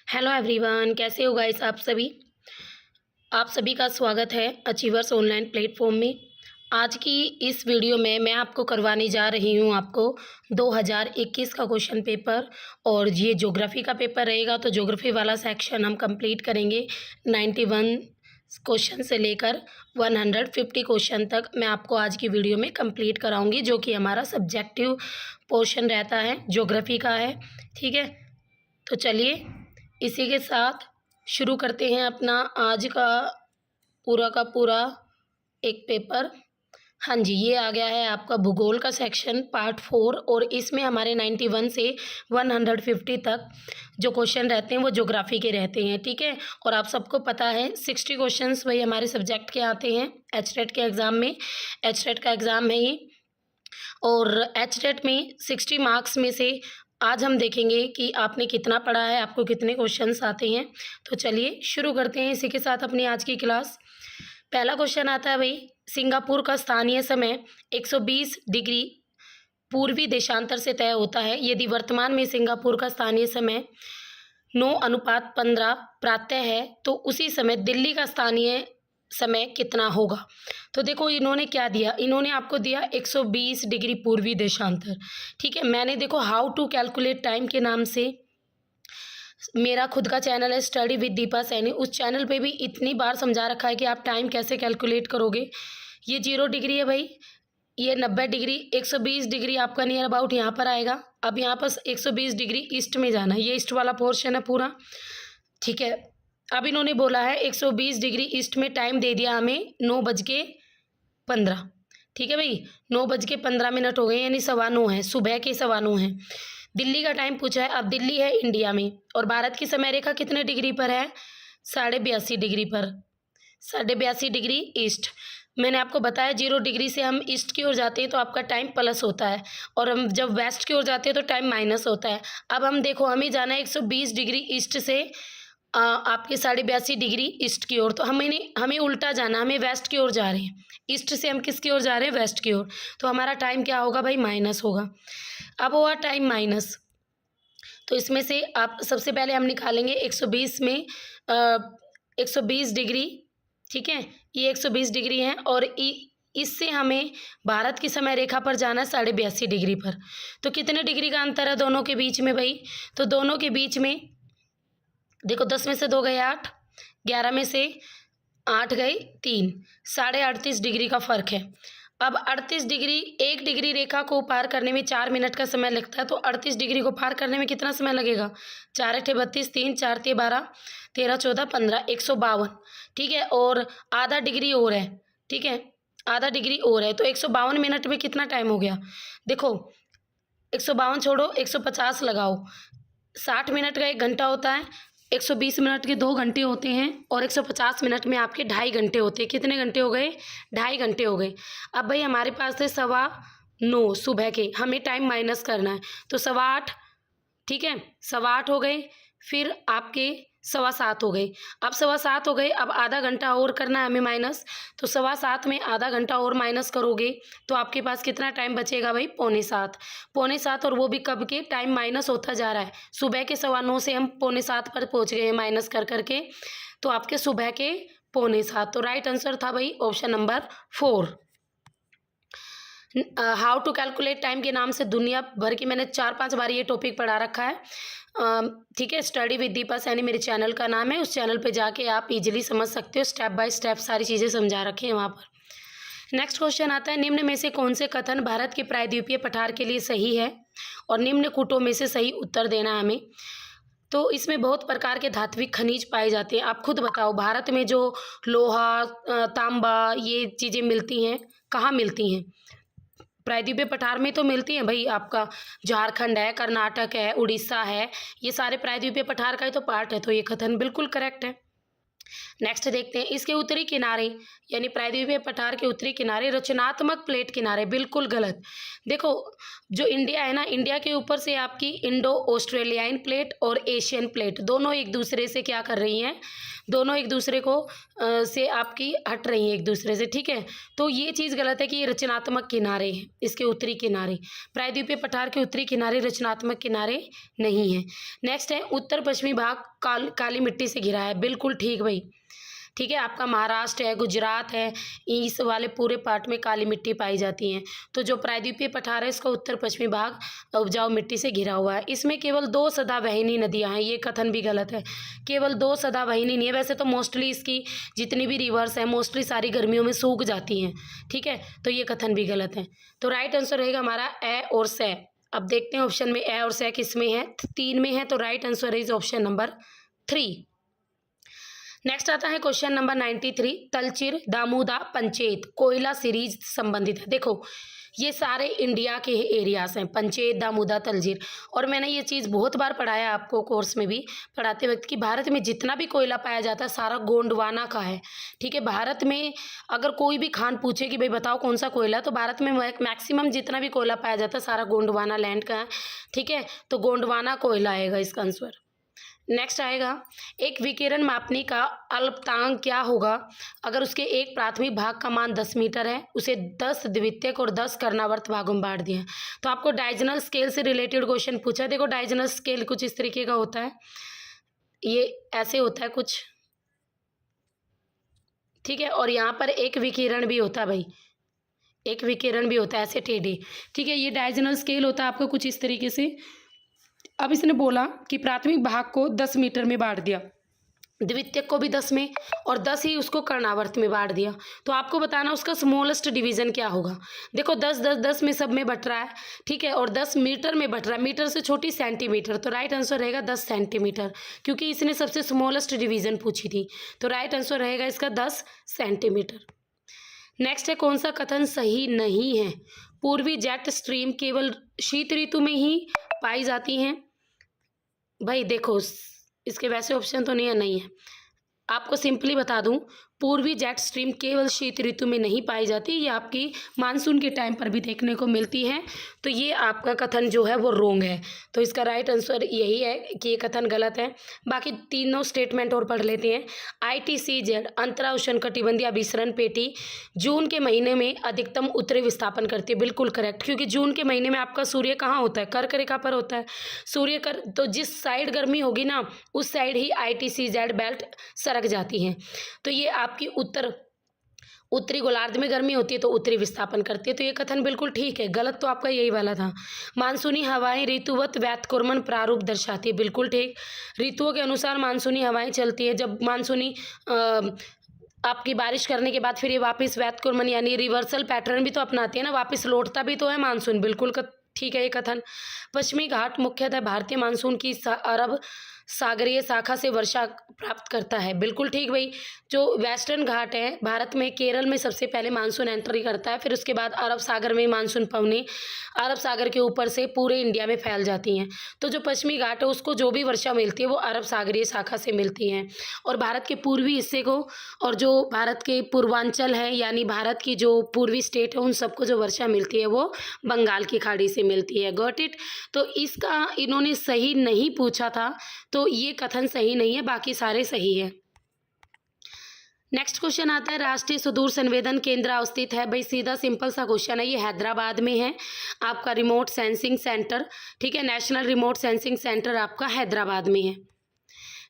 Hello everyone, कैसे हो guys आप सभी का स्वागत है अचीवर्स ऑनलाइन प्लेटफॉर्म में। आज की इस वीडियो में मैं आपको करवाने जा रही हूँ 2021 का क्वेश्चन पेपर। और ये ज्योग्राफी का पेपर रहेगा, तो ज्योग्राफी वाला सेक्शन हम कंप्लीट करेंगे। 91 क्वेश्चन से लेकर 150 क्वेश्चन तक मैं आपको आज की वीडियो में कंप्लीट कराऊंगी, जो कि हमारा सब्जेक्टिव पोर्शन रहता है, ज्योग्राफी का है। ठीक है, तो चलिए इसी के साथ शुरू करते हैं अपना आज का पूरा एक पेपर। हाँ जी, ये आ गया है आपका भूगोल का सेक्शन पार्ट 4, और इसमें हमारे 91 से 150 तक जो क्वेश्चन रहते हैं वो ज्योग्राफी के रहते हैं। ठीक है, और आप सबको पता है 60 क्वेश्चंस वही हमारे सब्जेक्ट के आते हैं एचटेट के एग्ज़ाम में। एचटेट का एग्ज़ाम है ये, और एचटेट में 60 मार्क्स में से आज हम देखेंगे कि आपने कितना पढ़ा है, आपको कितने क्वेश्चंस आते हैं। तो चलिए शुरू करते हैं इसी के साथ अपनी आज की क्लास। पहला क्वेश्चन आता है भाई, सिंगापुर का स्थानीय समय 120 डिग्री पूर्वी देशांतर से तय होता है। यदि वर्तमान में सिंगापुर का स्थानीय समय 9:15 प्रातः है, तो उसी समय दिल्ली का स्थानीय समय कितना होगा। तो देखो इन्होंने क्या दिया, इन्होंने आपको दिया 120 डिग्री पूर्वी देशांतर। ठीक है, मैंने देखो हाउ टू कैलकुलेट टाइम के नाम से मेरा खुद का चैनल है स्टडी विद दीपा सैनी, उस चैनल पे भी इतनी बार समझा रखा है कि आप टाइम कैसे कैलकुलेट करोगे। ये 0 डिग्री है भाई, ये 90 डिग्री, 120 डिग्री आपका नियर अबाउट यहाँ पर आएगा। अब यहाँ पर 120 डिग्री ईस्ट में जाना है, ये ईस्ट वाला पोर्शन है पूरा। ठीक है, अब इन्होंने बोला है 120 डिग्री ईस्ट में टाइम दे दिया हमें 9:15। ठीक है भाई, 9:15 हो गए, यानी 9:15 है, सुबह के 9:15 हैं। दिल्ली का टाइम पूछा है। अब दिल्ली है इंडिया में, और भारत की समय रेखा कितने डिग्री पर है, 82.5 डिग्री पर, 82.5 डिग्री ईस्ट। मैंने आपको बताया 0 डिग्री से हम ईस्ट की ओर जाते हैं तो आपका टाइम प्लस होता है, और हम जब वेस्ट की ओर जाते हैं तो टाइम माइनस होता है। अब हम देखो, हमें जाना है 120 डिग्री ईस्ट से आपके 82.5 डिग्री ईस्ट की ओर, तो हमें उल्टा जाना, हमें वेस्ट की ओर जा रहे हैं। ईस्ट से हम किसकी ओर जा रहे हैं, वेस्ट की ओर, तो हमारा टाइम क्या होगा भाई, माइनस होगा। अब हुआ टाइम माइनस, तो इसमें से आप सबसे पहले हम निकालेंगे 120 में 120 डिग्री। ठीक है, ये 120 डिग्री है, और इससे हमें भारत की समय रेखा पर जाना है 82.5 डिग्री पर। तो कितने डिग्री का अंतर है दोनों के बीच में भाई, तो दोनों के बीच में देखो 10 में से 2 गए 8, 11 में से 8 गए 3, 38.5 डिग्री का फ़र्क है। अब 38 डिग्री, 1 डिग्री रेखा को पार करने में 4 मिनट का समय लगता है, तो 38 डिग्री को पार करने में कितना समय लगेगा, 4 × 32, 3 4 × 12, 13 14 15, 152। ठीक है, और आधा डिग्री और है। ठीक है, आधा डिग्री और है, तो 152 मिनट में कितना टाइम हो गया, देखो 152 छोड़ो 150 लगाओ, 60 मिनट का 1 घंटा होता है, 120 मिनट के 2 घंटे होते हैं, और 150 मिनट में आपके 2.5 घंटे होते हैं। कितने घंटे हो गए, 2.5 घंटे हो गए। अब भाई हमारे पास थे 9:15 सुबह के, हमें टाइम माइनस करना है, तो 8:15। ठीक है, 8:15 हो गए, फिर आपके 7:15 हो गए। अब 7:15 हो गए, अब आधा घंटा और करना है हमें माइनस, तो 7:15 में आधा घंटा और माइनस करोगे तो आपके पास कितना टाइम बचेगा भाई, 6:45। 6:45, और वो भी कब के, टाइम माइनस होता जा रहा है, सुबह के 9:15 से हम 6:45 पर पहुंच गए हैं माइनस कर करके, तो आपके सुबह के 6:45। तो राइट आंसर था भाई option number 4। How to calculate time के नाम से दुनिया भर की मैंने 4-5 बार ये टॉपिक पढ़ा रखा है। ठीक है, स्टडी विद दीपा सैनी मेरे चैनल का नाम है, उस चैनल पे जाके आप इजीली समझ सकते हो, स्टेप बाय स्टेप सारी चीज़ें समझा रखी हैं वहाँ पर। नेक्स्ट क्वेश्चन आता है, निम्न में से कौन से कथन भारत के प्रायद्वीपीय पठार के लिए सही है, और निम्न कूटों में से सही उत्तर देना है हमें। तो इसमें बहुत प्रकार के धात्विक खनिज पाए जाते हैं। आप खुद बताओ, भारत में जो लोहा तांबा ये चीज़ें मिलती हैं, कहाँ मिलती हैं, प्रायद्वीपीय पठार में तो मिलती हैं भाई। आपका झारखंड है, कर्नाटक है, उड़ीसा है, ये सारे प्रायद्वीपीय पठार का ही तो पार्ट है, तो ये कथन बिल्कुल करेक्ट है। नेक्स्ट देखते हैं, इसके उत्तरी किनारे यानी प्रायद्वीपीय पठार के उत्तरी किनारे रचनात्मक प्लेट किनारे, बिल्कुल गलत। देखो जो इंडिया है ना, इंडिया के ऊपर से आपकी इंडो ऑस्ट्रेलियाइन प्लेट और एशियन प्लेट दोनों एक दूसरे से क्या कर रही हैं, दोनों एक दूसरे को से आपकी हट रही हैं एक दूसरे से। ठीक है, तो ये चीज़ गलत है कि ये रचनात्मक किनारे हैं, इसके उत्तरी किनारे, प्रायद्वीपीय पठार के उत्तरी किनारे रचनात्मक किनारे नहीं हैं। नेक्स्ट है, उत्तर पश्चिमी भाग काली मिट्टी से घिरा है। बिल्कुल ठीक भाई, ठीक है। आपका महाराष्ट्र है, गुजरात है, इस वाले पूरे पार्ट में काली मिट्टी पाई जाती है। तो जो प्रायद्वीपीय पठार है इसका उत्तर पश्चिमी भाग उपजाऊ मिट्टी से घिरा हुआ है। इसमें केवल 2 सदाबहिनी नदियां हैं, ये कथन भी गलत है। केवल 2 सदाबहिनी नहीं है, वैसे तो मोस्टली इसकी जितनी भी रिवर्स है मोस्टली सारी गर्मियों में सूख जाती हैं, ठीक है। तो ये कथन भी गलत है। तो राइट आंसर रहेगा हमारा ए और से। अब देखते हैं ऑप्शन में ए और से किस में है, 3 में है। तो right answer is option number 3। Next आता है क्वेश्चन नंबर 93, तलचिर दामोदा पंचेत कोयला सीरीज संबंधित है। देखो ये सारे इंडिया के एरियाज हैं, पंचेत, दामोदा, तलचिर। और मैंने ये चीज़ बहुत बार पढ़ाया आपको कोर्स में भी पढ़ाते वक्त कि भारत में जितना भी कोयला पाया जाता है सारा गोंडवाना का है, ठीक है। भारत में अगर कोई भी खान पूछे कि भाई बताओ कौन सा कोयला, तो भारत में मैक्सिमम जितना भी कोयला पाया जाता है सारा गोंडवाना लैंड का है, ठीक है। तो गोंडवाना कोयला आएगा इसका आंसर। नेक्स्ट आएगा, एक विकिरण मापनी का अल्पतांक क्या होगा अगर उसके एक प्राथमिक भाग का मान 10 मीटर है, उसे 10 द्वितीयक और 10 कर्णावर्त भागों में बांट दिया है। तो आपको डायगोनल स्केल से रिलेटेड क्वेश्चन पूछा है। देखो डायगोनल स्केल कुछ इस तरीके का होता है, ये ऐसे होता है कुछ, ठीक है। और यहाँ पर एक विकिरण भी होता है भाई, एक विकिरण भी होता है ऐसे टेढ़े, ठीक है। ये डायगोनल स्केल होता है आपका कुछ इस तरीके से। अब इसने बोला कि प्राथमिक भाग को 10 मीटर में बांट दिया, द्वितीयक को भी 10 में, और 10 ही उसको कर्णावर्त में बांट दिया। तो आपको बताना उसका स्मॉलेस्ट डिवीजन क्या होगा। देखो 10 10 10 में सब में बट रहा है, ठीक है। और 10 मीटर में बट रहा है, मीटर से छोटी सेंटीमीटर। तो राइट आंसर रहेगा 10 सेंटीमीटर, क्योंकि इसने सबसे स्मॉलेस्ट डिवीजन पूछी थी। तो राइट आंसर रहेगा इसका 10 सेंटीमीटर। नेक्स्ट है, कौन सा कथन सही नहीं है। पूर्वी जेट स्ट्रीम केवल शीत ऋतु में ही पाई जाती हैं। भाई देखो इसके वैसे ऑप्शन तो नहीं है, आपको सिंपली बता दूं, पूर्वी जेट स्ट्रीम केवल शीत ऋतु में नहीं पाई जाती, ये आपकी मानसून के टाइम पर भी देखने को मिलती है। तो ये आपका कथन जो है वो रोंग है। तो इसका राइट आंसर यही है कि ये कथन गलत है। बाकी तीनों स्टेटमेंट और पढ़ लेते हैं। ITCZ अंतरा उष्णकटिबंधीय अभिसरण पेटी जून के महीने में अधिकतम उत्तरी विस्थापन करती है। बिल्कुल करेक्ट, क्योंकि जून के महीने में आपका सूर्य कहाँ होता है, कर्क रेखा पर होता है सूर्य कर। तो जिस साइड गर्मी होगी ना उस साइड ही ITCZ बेल्ट सरक जाती हैं। तो ये आपकी उत्तरी गोलार्ध में गर्मी होती है तो उत्तरी विस्थापन करती है। तो ये कथन बिल्कुल ठीक है। गलत तो आपका यही वाला था। मानसूनी हवाएं ऋतुवत व्युत्क्रमण प्रारूप दर्शाती है। बिल्कुल ठीक, ऋतुओं के अनुसार मानसूनी हवाएं चलती है। जब मानसूनी आपकी बारिश करने के बाद फिर ये वापस व्युत्क्रमण यानी रिवर्सल पैटर्न भी तो अपनाती है ना, वापस लौटता भी तो है मानसून। बिल्कुल ठीक है ये कथन। पश्चिमी घाट मुख्यतः भारतीय मानसून की अरब सागरीय शाखा से वर्षा प्राप्त करता है। बिल्कुल ठीक भाई, जो वेस्टर्न घाट है भारत में केरल में सबसे पहले मानसून एंट्री करता है, फिर उसके बाद अरब सागर में मानसून पवनी अरब सागर के ऊपर से पूरे इंडिया में फैल जाती हैं। तो जो पश्चिमी घाट है उसको जो भी वर्षा मिलती है वो अरब सागरीय शाखा से मिलती है। और भारत के पूर्वी हिस्से को और जो भारत के पूर्वांचल है यानी भारत की जो पूर्वी स्टेट है उन सबको जो वर्षा मिलती है वो बंगाल की खाड़ी से मिलती है। Got it. तो इसका इन्होंने सही नहीं पूछा था, तो ये कथन सही नहीं है, बाकी सारे सही है। नेक्स्ट क्वेश्चन आता है, राष्ट्रीय सुदूर संवेदन केंद्र अवस्थित है। भाई सीधा सिंपल सा क्वेश्चन है, ये हैदराबाद में है। आपका रिमोट सेंसिंग सेंटर, ठीक है, नेशनल रिमोट सेंसिंग सेंटर आपका हैदराबाद में है।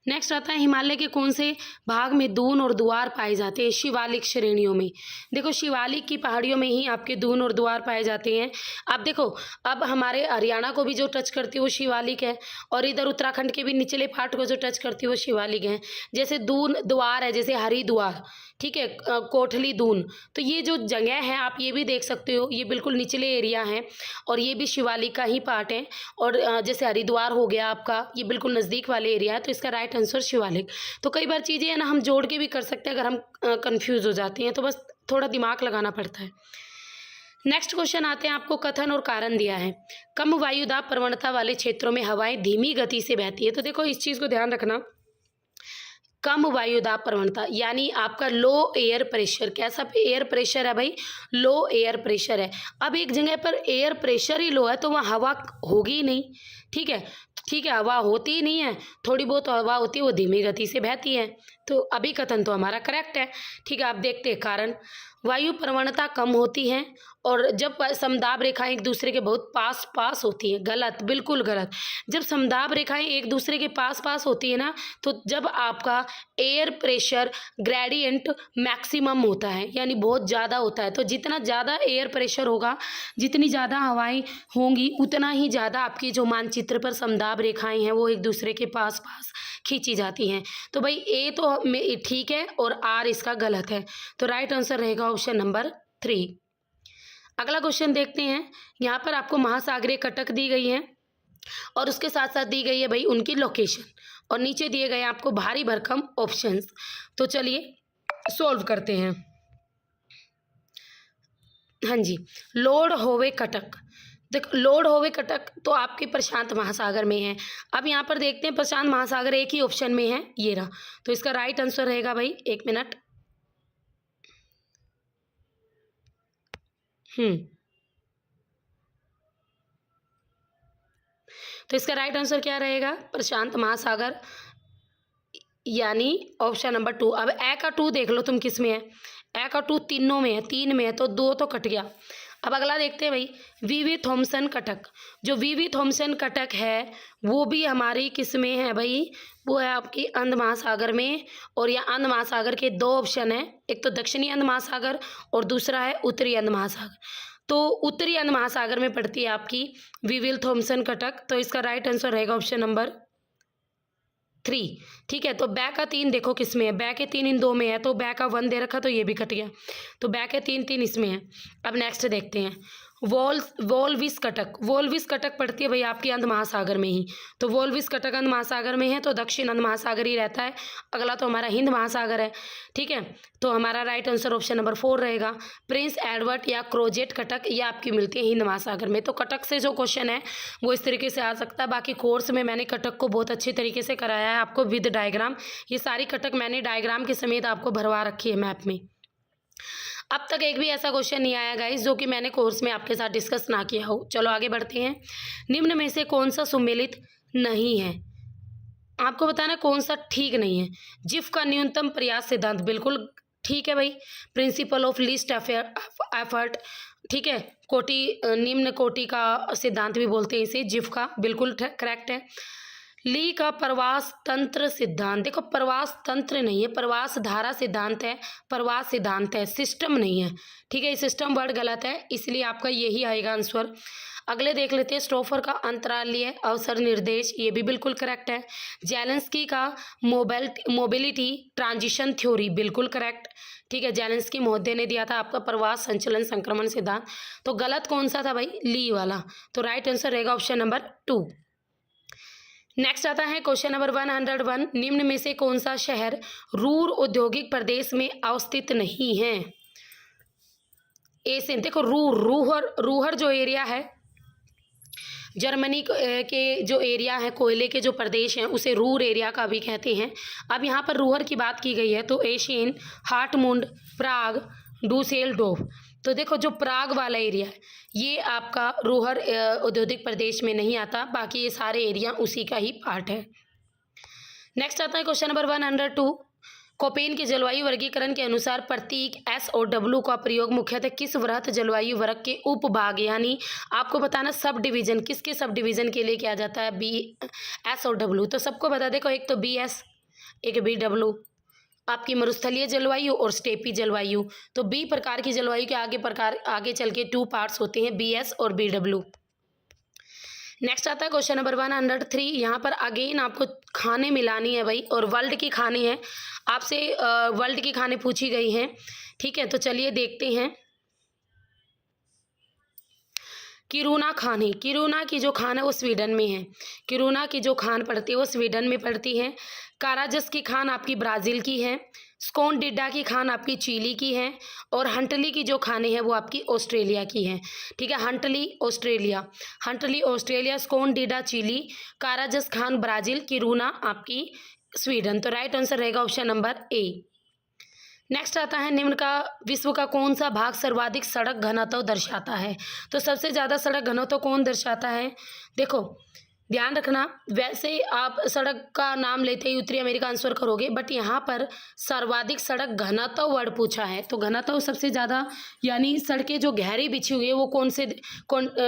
नेक्स्ट आता है, हिमालय के कौन से भाग में दून और द्वार पाए जाते हैं। शिवालिक श्रेणियों में। देखो शिवालिक की पहाड़ियों में ही आपके दून और द्वार पाए जाते हैं। अब देखो अब हमारे हरियाणा को भी जो टच करती है वो शिवालिक है, और इधर उत्तराखंड के भी निचले पार्ट को जो टच करती है वो शिवालिक है। जैसे दून द्वार है, जैसे हरिद्वार, ठीक है, कोठली दून। तो ये जो जगह है आप ये भी देख सकते हो, ये बिल्कुल निचले एरिया हैं और ये भी शिवालिक का ही पार्ट है। और जैसे हरिद्वार हो गया आपका, ये बिल्कुल नज़दीक वाले एरिया है। तो इसका राइट आंसर शिवालिक। तो कई बार चीज़ें है ना हम जोड़ के भी कर सकते हैं, अगर हम कंफ्यूज हो जाते हैं तो बस थोड़ा दिमाग लगाना पड़ता है। नेक्स्ट क्वेश्चन आते हैं, आपको कथन और कारण दिया है। कम वायुदाब प्रवणता वाले क्षेत्रों में हवाएं धीमी गति से बहती है। तो देखो इस चीज़ को ध्यान रखना, कम वायुदाब प्रवणता यानी आपका लो एयर प्रेशर। कैसा एयर प्रेशर है भाई, लो एयर प्रेशर है। अब एक जगह पर एयर प्रेशर ही लो है तो वहाँ हवा होगी ही नहीं, ठीक है, हवा होती ही नहीं है, थोड़ी बहुत हवा होती है वो धीमी गति से बहती है। तो अभी कथन तो हमारा करेक्ट है, ठीक है। आप देखते हैं कारण, वायु प्रवणता कम होती है और जब समदाब रेखाएं एक दूसरे के बहुत पास पास होती हैं, गलत, बिल्कुल गलत। जब समदाब रेखाएं एक दूसरे के पास पास होती है ना, तो जब आपका एयर प्रेशर ग्रेडियंट मैक्सिमम होता है, यानी बहुत ज़्यादा होता है। तो जितना ज़्यादा एयर प्रेशर होगा, जितनी ज़्यादा हवाएं होंगी, उतना ही ज़्यादा आपकी जो मानचित्र पर समदाब रेखाएं हैं वो एक दूसरे के पास पास खींची जाती हैं। तो भाई ए तो ठीक है और आर इसका गलत है। तो राइट आंसर रहेगा ऑप्शन नंबर 3। अगला क्वेश्चन देखते हैं। यहाँ पर आपको महासागरीय कटक दी गई है और उसके साथ साथ दी गई है भाई उनकी लोकेशन, और नीचे दिए गए आपको भारी भरकम ऑप्शंस। तो चलिए सॉल्व करते हैं। हाँ जी, लॉर्ड होवे कटक। देखो लॉर्ड होवे कटक तो आपके प्रशांत महासागर में है। अब यहाँ पर देखते हैं प्रशांत महासागर एक ही ऑप्शन में है, ये रहा। तो इसका राइट आंसर रहेगा भाई, 1 मिनट। तो इसका राइट आंसर क्या रहेगा, प्रशांत महासागर, यानी ऑप्शन नंबर 2। अब ए का 2 देख लो तुम किस में है। ए का 2 तीनों में है, 3 में है, तो 2 तो कट गया। अब अगला देखते हैं भाई, वीवी थॉमसन कटक। जो वीवी थॉमसन कटक है वो भी हमारी किस में है भाई, वो है आपकी अंध महासागर में। और यह अंध महासागर के 2 ऑप्शन है, एक तो दक्षिणी अंध महासागर और दूसरा है उत्तरी अंध महासागर। तो उत्तरी अंध महासागर में पड़ती है आपकी वीविल थॉमसन कटक। तो इसका राइट आंसर रहेगा ऑप्शन नंबर 3। ठीक है, तो बै का 3 देखो किस में है, बै के 3 इन 2 में है, तो बै का 1 दे रखा तो ये भी कट गया। तो बै के 3 इसमें है। अब नेक्स्ट देखते हैं, वोल्विस कटक। वोल्विस कटक पड़ती है भाई आपकी अंध महासागर में ही। तो वोल्विस कटक अंध महासागर में है, तो दक्षिण अंध महासागर ही रहता है। अगला तो हमारा हिंद महासागर है। ठीक है, तो हमारा राइट आंसर ऑप्शन नंबर 4 रहेगा। प्रिंस एडवर्ड या क्रोजेट कटक, ये आपकी मिलती है हिंद महासागर में। तो कटक से जो क्वेश्चन है वो इस तरीके से आ सकता है। बाकी कोर्स में मैंने कटक को बहुत अच्छे तरीके से कराया है आपको विद डायग्राम। ये सारी कटक मैंने डायग्राम के समेत आपको भरवा रखी है मैप में। अब तक एक भी ऐसा क्वेश्चन नहीं आया गाइस जो कि मैंने कोर्स में आपके साथ डिस्कस ना किया हो। चलो आगे बढ़ते हैं। निम्न में से कौन सा सुमेलित नहीं है, आपको बताना कौन सा ठीक नहीं है। जिफ का न्यूनतम प्रयास सिद्धांत बिल्कुल ठीक है भाई। प्रिंसिपल ऑफ लीस्ट एफर्ट, ठीक है, कोटि निम्न कोटि का सिद्धांत भी बोलते हैं इसे, जिफ का, बिल्कुल करेक्ट है। ली का प्रवास तंत्र सिद्धांत, देखो प्रवास तंत्र नहीं है, प्रवास धारा सिद्धांत है, प्रवास सिद्धांत है, सिस्टम नहीं है। ठीक है, ये सिस्टम वर्ड गलत है, इसलिए आपका यही आएगा आंसर। अगले देख लेते हैं, स्टोफर का अंतरालीय अवसर निर्देश, ये भी बिल्कुल करेक्ट है। जेलेंस्की का मोबिलिटी ट्रांजिशन थ्योरी, बिल्कुल करेक्ट। ठीक है, जेलेंस्की महोदय ने दिया था आपका प्रवास संचलन संक्रमण सिद्धांत। तो गलत कौन सा था भाई, ली वाला। तो राइट आंसर रहेगा ऑप्शन नंबर 2। नेक्स्ट आता है क्वेश्चन नंबर 101। निम्न में से कौन सा शहर रूर औद्योगिक प्रदेश में अवस्थित नहीं है। ए से देखो, रूहर जो एरिया है, जर्मनी के जो एरिया है, कोयले के जो प्रदेश हैं, उसे रूर एरिया का भी कहते हैं। अब यहाँ पर रूहर की बात की गई है, तो एशियन, हार्टमुंड, प्राग, डूसेल्डोर्फ। तो देखो जो प्राग वाला एरिया है ये आपका रूहर औद्योगिक प्रदेश में नहीं आता, बाकी ये सारे एरिया उसी का ही पार्ट है। नेक्स्ट आता है क्वेश्चन नंबर 102। कोपेन के जलवायु वर्गीकरण के अनुसार प्रतीक एस और डब्ल्यू का प्रयोग मुख्यतः किस वृहत जलवायु वर्ग के उपभाग, यानी आपको बताना सब डिवीजन, किसके सब डिवीजन के लिए किया जाता है, बी, एस और डब्ल्यू। तो सबको बता देखो, एक तो बी एस, एक बी डब्ल्यू, आपकी मरुस्थलीय जलवायु और स्टेपी जलवायु। तो बी प्रकार की जलवायु के आगे चल के 2 पार्ट्स होते हैं, बी एस और बी डब्ल्यू। नेक्स्ट आता है क्वेश्चन नंबर 103। यहाँ पर अगेन आपको खाने मिलानी है भाई, और वर्ल्ड की खाने हैं आपसे, वर्ल्ड की खाने पूछी गई हैं। ठीक है, तो चलिए देखते हैं। किरूना खाने, किरूना की जो खान है वो स्वीडन में है। किरूना की जो खान पड़ती है वो स्वीडन में पड़ती है। काराजस की खान आपकी ब्राज़ील की है। स्कोनडिडा की खान आपकी चिली की है। और हंटली की जो खाने हैं वो आपकी ऑस्ट्रेलिया की हैं। ठीक है, Huntly Australia, Escondida Chile, Carajas खान ब्राज़ील, किरूना आपकी स्वीडन। तो राइट आंसर रहेगा ऑप्शन नंबर ए। नेक्स्ट आता है, निम्न का विश्व का कौन सा भाग सर्वाधिक सड़क घनत्व दर्शाता है। तो सबसे ज़्यादा सड़क घनत्व कौन दर्शाता है, देखो ध्यान रखना, वैसे आप सड़क का नाम लेते ही उत्तरी अमेरिका आंसर करोगे, बट यहाँ पर सर्वाधिक सड़क घनत्व वर्ड पूछा है, तो घनत्व सबसे ज़्यादा यानी सड़कें जो गहरी बिछी हुई है वो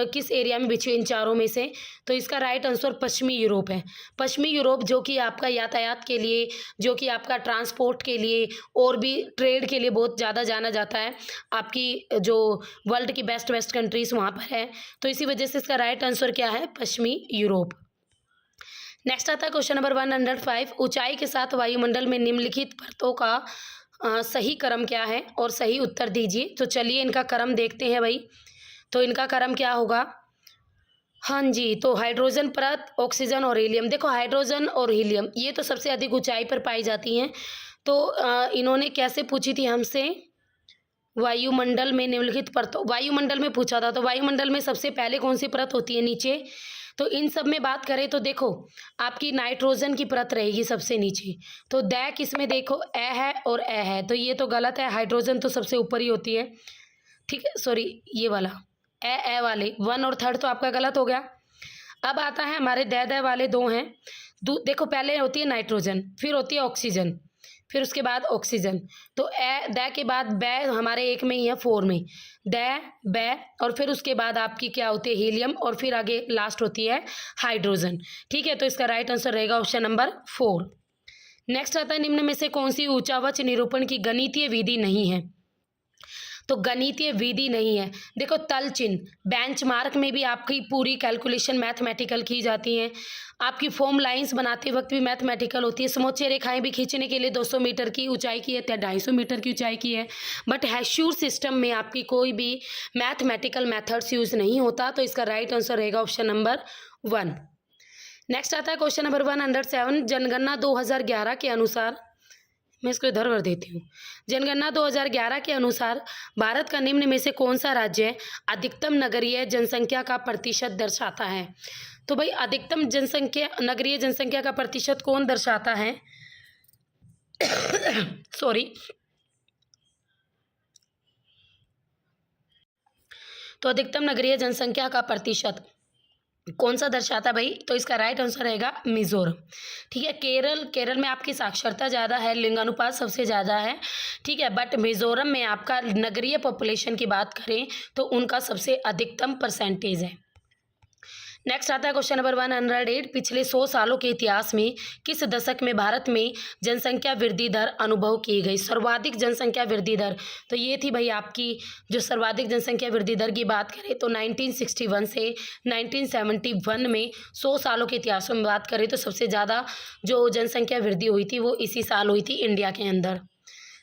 किस एरिया में बिछी हुई इन चारों में से, तो इसका राइट आंसर पश्चिमी यूरोप है। पश्चिमी यूरोप जो कि आपका यातायात के लिए, जो कि आपका ट्रांसपोर्ट के लिए और भी ट्रेड के लिए बहुत ज़्यादा जाना जाता है, आपकी जो वर्ल्ड की बेस्ट कंट्रीज़ वहाँ पर है, तो इसी वजह से इसका राइट आंसर क्या है, पश्चिमी यूरोप। नेक्स्ट आता है क्वेश्चन नंबर 105, ऊंचाई के साथ वायुमंडल में निम्नलिखित परतों का सही क्रम क्या है, और सही उत्तर दीजिए। तो चलिए इनका क्रम देखते हैं भाई। तो इनका क्रम क्या होगा, हाँ जी, तो हाइड्रोजन परत, ऑक्सीजन और हीलियम। देखो हाइड्रोजन और हीलियम ये तो सबसे अधिक ऊंचाई पर पाई जाती हैं। तो इन्होंने कैसे पूछी थी हमसे, वायुमंडल में निम्नलिखित परतों, वायुमंडल में पूछा था। तो वायुमंडल में सबसे पहले कौन सी परत होती है, नीचे। तो इन सब में बात करें तो देखो आपकी नाइट्रोजन की परत रहेगी सबसे नीचे। तो दै किसमें, देखो ए है और ए है, तो ये तो गलत है, हाइड्रोजन तो सबसे ऊपर ही होती है, ठीक है। सॉरी, ये वाला ए वाले 1 और 3 तो आपका गलत हो गया। अब आता है हमारे दै वाले 2 हैं। देखो पहले होती है नाइट्रोजन, फिर होती है ऑक्सीजन, फिर उसके बाद ऑक्सीजन। तो ए दै के बाद बै हमारे एक में ही है, 4 में, दै बै, और फिर उसके बाद आपकी क्या होती है, हीलियम, और फिर आगे लास्ट होती है हाइड्रोजन, ठीक है। तो इसका राइट आंसर रहेगा ऑप्शन नंबर 4। नेक्स्ट आता है, निम्न में से कौन सी ऊंचावच निरूपण की गणितीय विधि नहीं है। तो गणितीय विधि नहीं है, देखो तल चिन्ह बेंचमार्क में भी आपकी पूरी कैलकुलेशन मैथमेटिकल की जाती हैं, आपकी फॉर्म लाइंस बनाते वक्त भी मैथमेटिकल होती है, समोच्च रेखाएं भी खींचने के लिए 200 मीटर की ऊंचाई की है या 250 मीटर की ऊंचाई की है, बट हैशूर सिस्टम में आपकी कोई भी मैथमेटिकल मेथड्स यूज़ नहीं होता। तो इसका राइट आंसर रहेगा ऑप्शन नंबर 1। नेक्स्ट आता है क्वेश्चन नंबर 107, जनगणना 2011 के अनुसार, मैं इसको इधर कर देती हूँ। जनगणना 2011 के अनुसार भारत का निम्न में से कौन सा राज्य अधिकतम नगरीय जनसंख्या का प्रतिशत दर्शाता है। तो भाई अधिकतम जनसंख्या, नगरीय जनसंख्या का प्रतिशत कौन दर्शाता है सॉरी। तो अधिकतम नगरीय जनसंख्या का प्रतिशत कौन सा दर्शाता है भाई, तो इसका राइट आंसर रहेगा मिजोरम, ठीक है। केरल में आपकी साक्षरता ज़्यादा है, लिंगानुपात सबसे ज़्यादा है, ठीक है, बट मिजोरम में आपका नगरीय पॉपुलेशन की बात करें तो उनका सबसे अधिकतम परसेंटेज है। नेक्स्ट आता है क्वेश्चन नंबर 108, पिछले 100 सालों के इतिहास में किस दशक में भारत में जनसंख्या वृद्धि दर अनुभव की गई, सर्वाधिक जनसंख्या वृद्धि दर। तो ये थी भाई आपकी जो सर्वाधिक जनसंख्या वृद्धि दर की बात करें तो 1961 से 1971 में 100 सालों के इतिहास में बात करें तो सबसे ज़्यादा जो जनसंख्या वृद्धि हुई थी वो इसी साल हुई थी इंडिया के अंदर।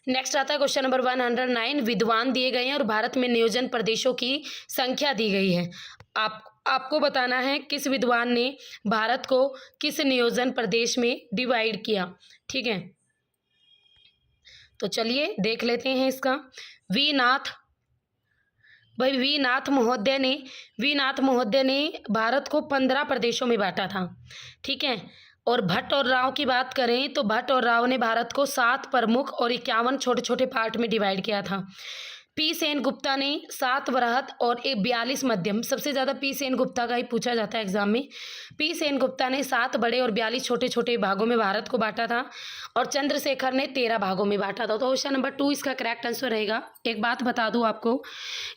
नेक्स्ट आता है क्वेश्चन नंबर 109, विद्वान दिए गए हैं और भारत में नियोजन प्रदेशों की संख्या दी गई है। आपको बताना है किस विद्वान ने भारत को किस नियोजन प्रदेश में डिवाइड किया, ठीक है। तो चलिए देख लेते हैं इसका। वी नाथ महोदय ने भारत को 15 प्रदेशों में बांटा था, ठीक है। और भट्ट और राव की बात करें तो भट्ट और राव ने भारत को 7 प्रमुख और 51 छोटे छोटे पार्ट में डिवाइड किया था। पी सेन गुप्ता ने 7 वृहत और 42 मध्यम, सबसे ज़्यादा पी सेन गुप्ता का ही पूछा जाता है एग्जाम में। पी सेन गुप्ता ने 7 बड़े और 42 छोटे छोटे भागों में भारत को बांटा था, और चंद्रशेखर ने 13 भागों में बांटा था। तो ऑप्शन नंबर 2 इसका करेक्ट आंसर रहेगा। एक बात बता दूं आपको,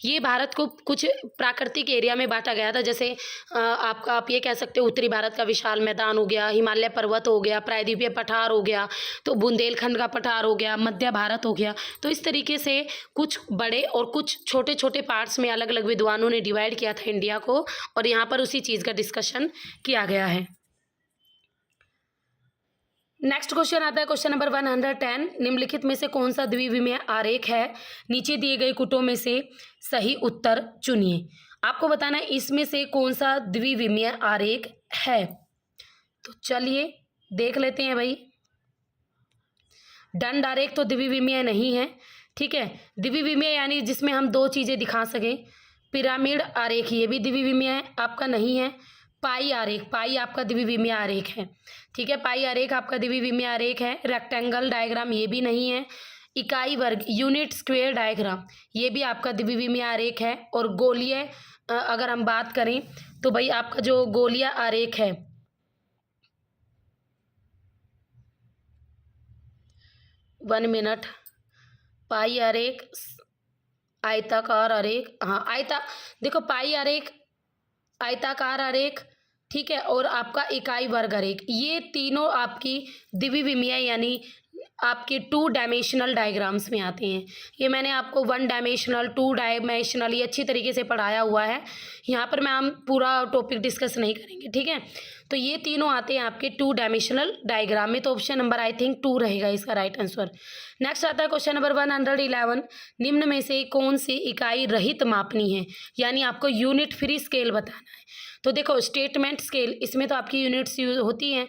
ये भारत को कुछ प्राकृतिक एरिया में बांटा गया था, जैसे आप ये कह सकते हो उत्तरी भारत का विशाल मैदान हो गया, हिमालय पर्वत हो गया, प्रायद्वीपीय पठार हो गया, तो बुंदेलखंड का पठार हो गया, मध्य भारत हो गया। तो इस तरीके से कुछ बड़े और कुछ छोटे छोटे पार्ट्स में अलग अलग विद्वानों ने डिवाइड किया था इंडिया को, और यहाँ पर उसी चीज़ का डिस्कशन किया गया है। नेक्स्ट क्वेश्चन आता है क्वेश्चन नंबर 110, निम्नलिखित में से कौन सा द्विविमीय आरेख है, नीचे दिए गए कुटों में से सही उत्तर चुनिए। आपको बताना है इसमें से कौन सा द्विविमीय आरेख है। तो चलिए देख लेते हैं भाई। दंड आरेख तो द्विविमीय नहीं है, ठीक है। द्विविमीय यानी जिसमें हम 2 चीज़ें दिखा सकें। पिरामिड आरेख ये भी द्विविमीय आपका नहीं है। पाई आपका द्विविमीय आरेख है, ठीक है। पाई आरेख आपका द्विविमीय आरेख है। रेक्टेंगल डायग्राम ये भी नहीं है। इकाई वर्ग यूनिट स्क्वायर डायग्राम ये भी आपका द्विविमीय आरेख है। और गोलीय अगर हम बात करें तो भाई आपका जो गोलीय आरेख है 1 मिनट। पाई आरेख, आयताकार आरेख, हाँ देखो पाई आरेख, आयताकार आरेख, ठीक है, और आपका इकाई वर्ग आरेख, ये तीनों आपकी द्विविमीय यानी आपके 2 डायमेंशनल डायग्राम्स में आते हैं। ये मैंने आपको 1 डायमेंशनल, 2 डायमेंशनल ये अच्छी तरीके से पढ़ाया हुआ है। यहाँ पर मैं हम पूरा टॉपिक डिस्कस नहीं करेंगे, ठीक है। तो ये तीनों आते हैं आपके 2 डायमेंशनल डायग्राम में। तो ऑप्शन नंबर आई थिंक 2 रहेगा इसका राइट आंसर। नेक्स्ट आता है क्वेश्चन नंबर 111, निम्न में से कौन सी इकाई रहित मापनी है, यानी आपको यूनिट फ्री स्केल बताना है। तो देखो स्टेटमेंट स्केल, इसमें तो आपकी यूनिट्स यूज होती हैं,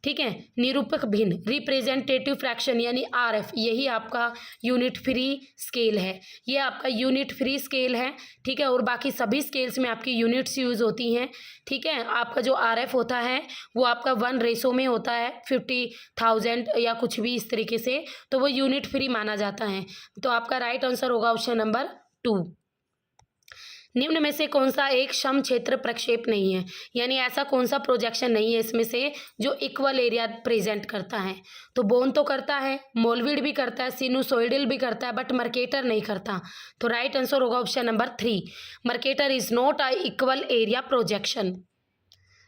ठीक है। निरूपक भिन्न, रिप्रेजेंटेटिव फ्रैक्शन यानी आरएफ, यही आपका यूनिट फ्री स्केल है, ये आपका यूनिट फ्री स्केल है, ठीक है। और बाकी सभी स्केल्स में आपकी यूनिट्स यूज होती हैं, ठीक है। आपका जो आरएफ होता है वो आपका 1 रेशो में होता है, 50,000 या कुछ भी इस तरीके से, तो वो यूनिट फ्री माना जाता है। तो आपका राइट आंसर होगा ऑप्शन नंबर 2। निम्न में से कौन सा एक सम क्षेत्र प्रक्षेप नहीं है, यानी ऐसा कौन सा प्रोजेक्शन नहीं है इसमें से जो इक्वल एरिया प्रेजेंट करता है। तो बोन तो करता है, मोलविड भी करता है, सिनुसोइडल भी करता है, बट मर्केटर नहीं करता। तो राइट आंसर होगा option number 3, Mercator is not a equal area projection.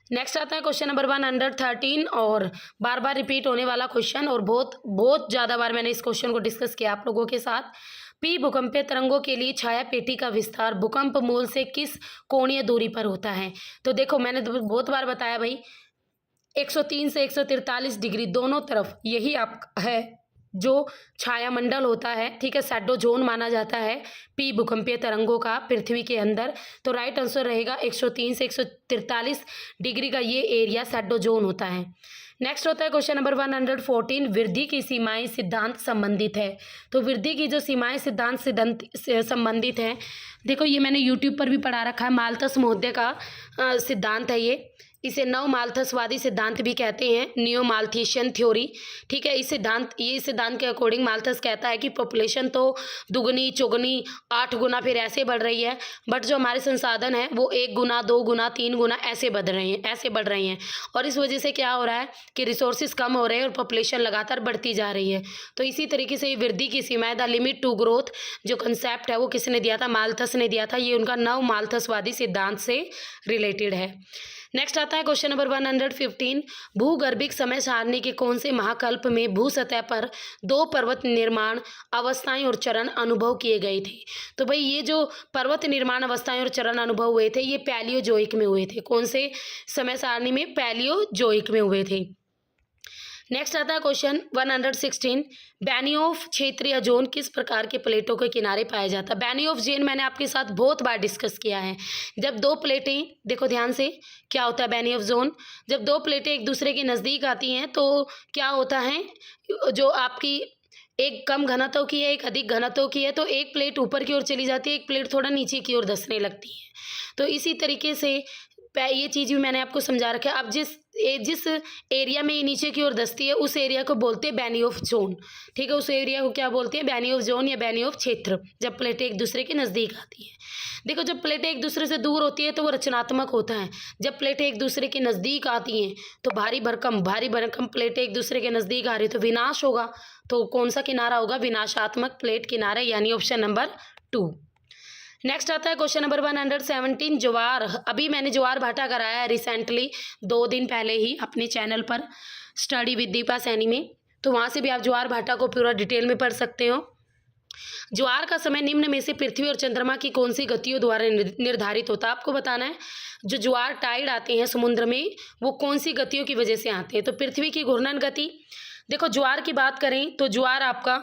Next आता है क्वेश्चन नंबर 113, और बार बार रिपीट होने वाला क्वेश्चन, और बहुत ज़्यादा बार मैंने इस क्वेश्चन को डिस्कस किया आप लोगों के साथ। पी भूकंपीय तरंगों के लिए छाया पेटी का विस्तार भूकंप मूल से किस कोणीय दूरी पर होता है। तो देखो मैंने बहुत बार बताया भाई, 103 से 143 डिग्री दोनों तरफ यही आप है जो छाया मंडल होता है, ठीक है। शैडो जोन माना जाता है पी भूकंपीय तरंगों का पृथ्वी के अंदर। तो राइट आंसर रहेगा 103 से 143 डिग्री का ये एरिया शैडो जोन होता है। नेक्स्ट होता है क्वेश्चन नंबर 114, वृद्धि की सीमाएं सिद्धांत संबंधित है। तो वृद्धि की जो सीमाएं सिद्धांत संबंधित है, देखो ये मैंने यूट्यूब पर भी पढ़ा रखा है, माल्थस महोदय का सिद्धांत है ये। इसे नव माल्थसवादी सिद्धांत भी कहते हैं, नियो माल्थीशियन थ्योरी, ठीक है। इस सिद्धांत के अकॉर्डिंग माल्थस कहता है कि पॉपुलेशन तो दुगनी चौगनी 8 गुना फिर ऐसे बढ़ रही है, बट जो हमारे संसाधन है वो 1 गुना 2 गुना 3 गुना ऐसे बढ़ रहे हैं। और इस वजह से क्या हो रहा है कि रिसोर्सेज कम हो रहे हैं और पॉपुलेशन लगातार बढ़ती जा रही है। तो इसी तरीके से वृद्धि की सीमाएं, द लिमिट टू ग्रोथ, जो कंसेप्ट है वो किसने दिया था, माल्थस ने दिया था। ये उनका नव माल्थसवादी सिद्धांत से रिलेटेड है। नेक्स्ट आता है क्वेश्चन नंबर 115, भूगर्भिक समय सारणी के कौन से महाकल्प में भू सतह पर 2 पर्वत निर्माण अवस्थाएं और चरण अनुभव किए गए थे। तो भाई ये जो पर्वत निर्माण अवस्थाएं और चरण अनुभव हुए थे ये पैलियोजोइक में हुए थे। कौन से समय सारणी में, पैलियोजोइक में हुए थे। नेक्स्ट आता है क्वेश्चन 116, बेनियोफ क्षेत्रीय जोन किस प्रकार के प्लेटों के किनारे पाया जाता है। बेनियोफ जोन मैंने आपके साथ बहुत बार डिस्कस किया है। जब 2 प्लेटें, देखो ध्यान से, क्या होता है बेनियोफ जोन, जब 2 प्लेटें एक दूसरे के नज़दीक आती हैं तो क्या होता है, जो आपकी एक कम घनत्व की है एक अधिक घनत्व की है, तो एक प्लेट ऊपर की ओर चली जाती है, एक प्लेट थोड़ा नीचे की ओर धंसने लगती है। तो इसी तरीके से ये चीज़ भी मैंने आपको समझा रखा है। अब जिस एरिया में ये नीचे की ओर धंसती है उस एरिया को बोलते हैं बेनियोफ जोन, ठीक है। उस एरिया को क्या बोलते हैं, बेनियोफ जोन या बेनियोफ क्षेत्र, जब प्लेटें एक दूसरे के नज़दीक आती हैं। देखो जब प्लेटें एक दूसरे से दूर होती है तो वो रचनात्मक होता है, जब प्लेटें एक दूसरे के नज़दीक आती हैं तो भारी भरकम प्लेटें एक दूसरे के नज़दीक आ रही है तो विनाश होगा। तो कौन सा किनारा होगा, विनाशात्मक प्लेट किनारा, यानी ऑप्शन नंबर 2। नेक्स्ट आता है क्वेश्चन नंबर 117, ज्वार। अभी मैंने ज्वार भाटा कराया है रिसेंटली 2 दिन पहले ही अपने चैनल पर स्टडी विद दीपा सैनी में, तो वहाँ से भी आप ज्वार भाटा को पूरा डिटेल में पढ़ सकते हो। ज्वार का समय निम्न में से पृथ्वी और चंद्रमा की कौन सी गतियों द्वारा निर्धारित होता है। आपको बताना है जो ज्वार टाइड आते हैं समुद्र में वो कौन सी गतियों की वजह से आते हैं। तो पृथ्वी की घूर्णन गति, देखो ज्वार की बात करें तो ज्वार आपका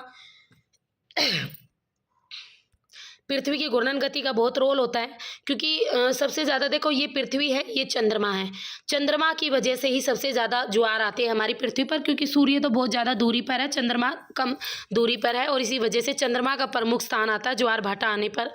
पृथ्वी की घूर्णन गति का बहुत रोल होता है, क्योंकि सबसे ज़्यादा देखो ये पृथ्वी है, ये चंद्रमा है, चंद्रमा की वजह से ही सबसे ज़्यादा ज्वार आते हैं हमारी पृथ्वी पर, क्योंकि सूर्य तो बहुत ज़्यादा दूरी पर है, चंद्रमा कम दूरी पर है, और इसी वजह से चंद्रमा का प्रमुख स्थान आता है ज्वार भाटा आने पर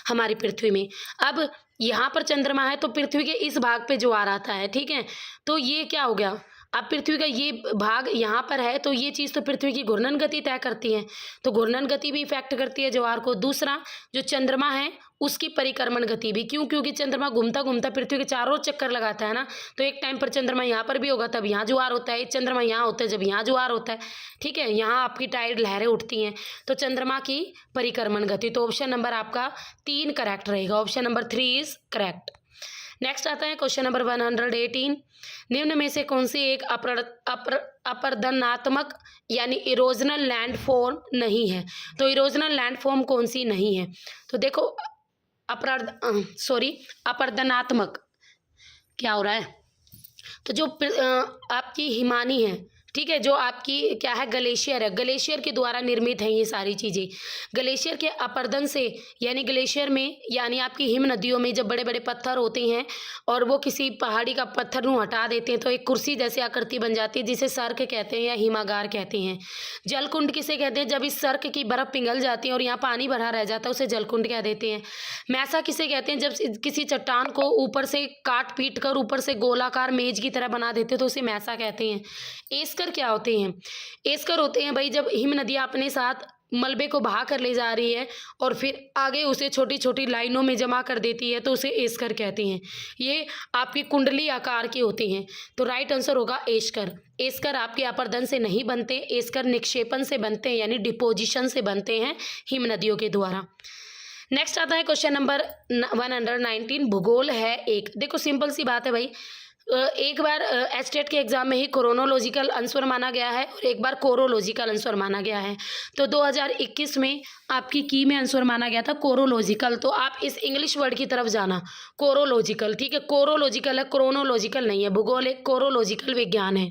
हमारी पृथ्वी में। अब यहाँ पर चंद्रमा है तो पृथ्वी के इस भाग पे ज्वार आता है, ठीक है। तो ये क्या हो गया, अब पृथ्वी का ये भाग यहाँ पर है तो ये चीज़ तो पृथ्वी की घूर्णन गति तय करती है, तो घूर्णन गति भी इफेक्ट करती है ज्वार को। दूसरा जो चंद्रमा है उसकी परिक्रमण गति भी। क्यों? क्योंकि चंद्रमा घूमता घूमता पृथ्वी के चारों चक्कर लगाता है ना, तो एक टाइम पर चंद्रमा यहाँ पर भी होगा तब यहाँ ज्वार होता है, चंद्रमा यहाँ होता है जब यहाँ ज्वार होता है, ठीक है, यहाँ आपकी टाइड लहरें उठती हैं। तो चंद्रमा की परिक्रमण गति, तो ऑप्शन नंबर आपका 3 करेक्ट रहेगा, option number 3 is correct. Next आता है क्वेश्चन नंबर 118, निम्न में से कौन सी एक अपरदनात्मक यानी इरोजनल लैंडफॉर्म नहीं है? तो इरोजनल लैंडफॉर्म कौन सी नहीं है? तो देखो अपरदनात्मक क्या हो रहा है, तो जो आपकी हिमानी है, ठीक है, जो आपकी क्या है ग्लेशियर है, ग्लेशियर के द्वारा निर्मित है ये सारी चीज़ें। ग्लेशियर के अपरदन से यानी ग्लेशियर में यानी आपकी हिम नदियों में जब बड़े बड़े पत्थर होते हैं और वो किसी पहाड़ी का पत्थर को हटा देते हैं तो एक कुर्सी जैसी आकृति बन जाती है जिसे सर्क कहते हैं या हिमागार कहते हैं। जलकुंड किसे कहते हैं? जब इस सर्क की बर्फ़ पिघल जाती है और यहाँ पानी भरा रह जाता है उसे जलकुंड कह देते हैं। मैसा किसे कहते हैं? जब किसी चट्टान को ऊपर से काट पीट कर ऊपर से गोलाकार मेज की तरह बना देते हैं तो उसे मैसा कहते हैं। एस्कर क्या होते हैं? एस्कर होते हैं भाई जब हिम नदियाँ अपने साथ मलबे को बहा कर ले जा रही है और फिर आगे उसे छोटी छोटी लाइनों में जमा कर देती है तो उसे एस्कर कहते हैं। ये आपकी कुंडली आकार के होते हैं, तो राइट आंसर होगा एस्कर। एस्कर आपके अपरदन से नहीं बनते, एस्कर निक्षेपण से बनते हैं यानी डिपोजिशन से बनते हैं हिम नदियों के द्वारा। नेक्स्ट आता है क्वेश्चन नंबर 119, भूगोल है एक। देखो सिंपल सी बात है भाई, एक बार एस्टेट के एग्जाम में ही क्रोनोलॉजिकल आंसर माना गया है और एक बार कोरोलॉजिकल आंसर माना गया है। तो 2021 में आपकी की में आंसर माना गया था कोरोलॉजिकल, तो आप इस इंग्लिश वर्ड की तरफ जाना, कोरोलॉजिकल, ठीक है, कोरोलॉजिकल है, क्रोनोलॉजिकल नहीं है। भूगोल एक कोरोलॉजिकल विज्ञान है।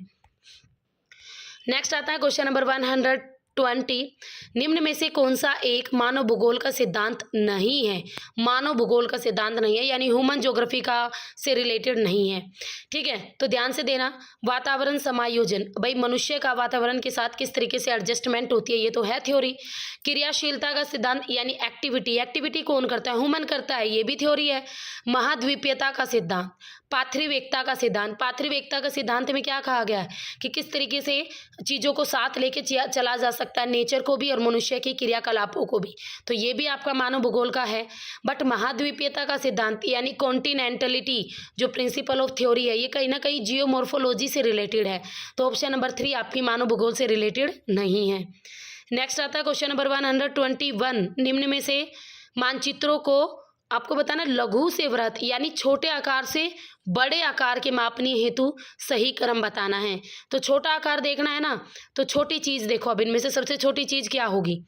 नेक्स्ट आता है क्वेश्चन नंबर 120, निम्न में से कौन सा एक मानव भूगोल का सिद्धांत नहीं है? मानव भूगोल का सिद्धांत नहीं है यानी ह्यूमन ज्योग्राफी का से रिलेटेड नहीं है, ठीक है, तो ध्यान से देना। वातावरण समायोजन, भाई मनुष्य का वातावरण के साथ किस तरीके से एडजस्टमेंट होती है ये तो है थ्योरी। क्रियाशीलता का सिद्धांत यानी एक्टिविटी, एक्टिविटी कौन करता है? ह्यूमन करता है, ये भी थ्योरी है। महाद्वीपीयता का सिद्धांत, पार्थिव एकता का सिद्धांत, पार्थिव एकता का सिद्धांत में क्या कहा गया है कि किस तरीके से चीज़ों को साथ लेके चला जा सकता है, नेचर को भी और मनुष्य के क्रियाकलापों को भी, तो ये भी आपका मानव भूगोल का है। बट महाद्वीपीयता का सिद्धांत यानी कॉन्टिनेंटलिटी जो प्रिंसिपल ऑफ थ्योरी है ये कहीं ना कहीं जियोमॉर्फोलॉजी से रिलेटेड है, तो ऑप्शन नंबर 3 आपकी मानव भूगोल से रिलेटेड नहीं है। नेक्स्ट आता है क्वेश्चन नंबर 121, निम्न में से मानचित्रों को आपको बताना लघु से वृहत यानी छोटे आकार से बड़े आकार के मापने हेतु सही क्रम बताना है। तो छोटा आकार देखना है ना, तो छोटी चीज़ देखो, अब इनमें से सबसे छोटी चीज़ क्या होगी?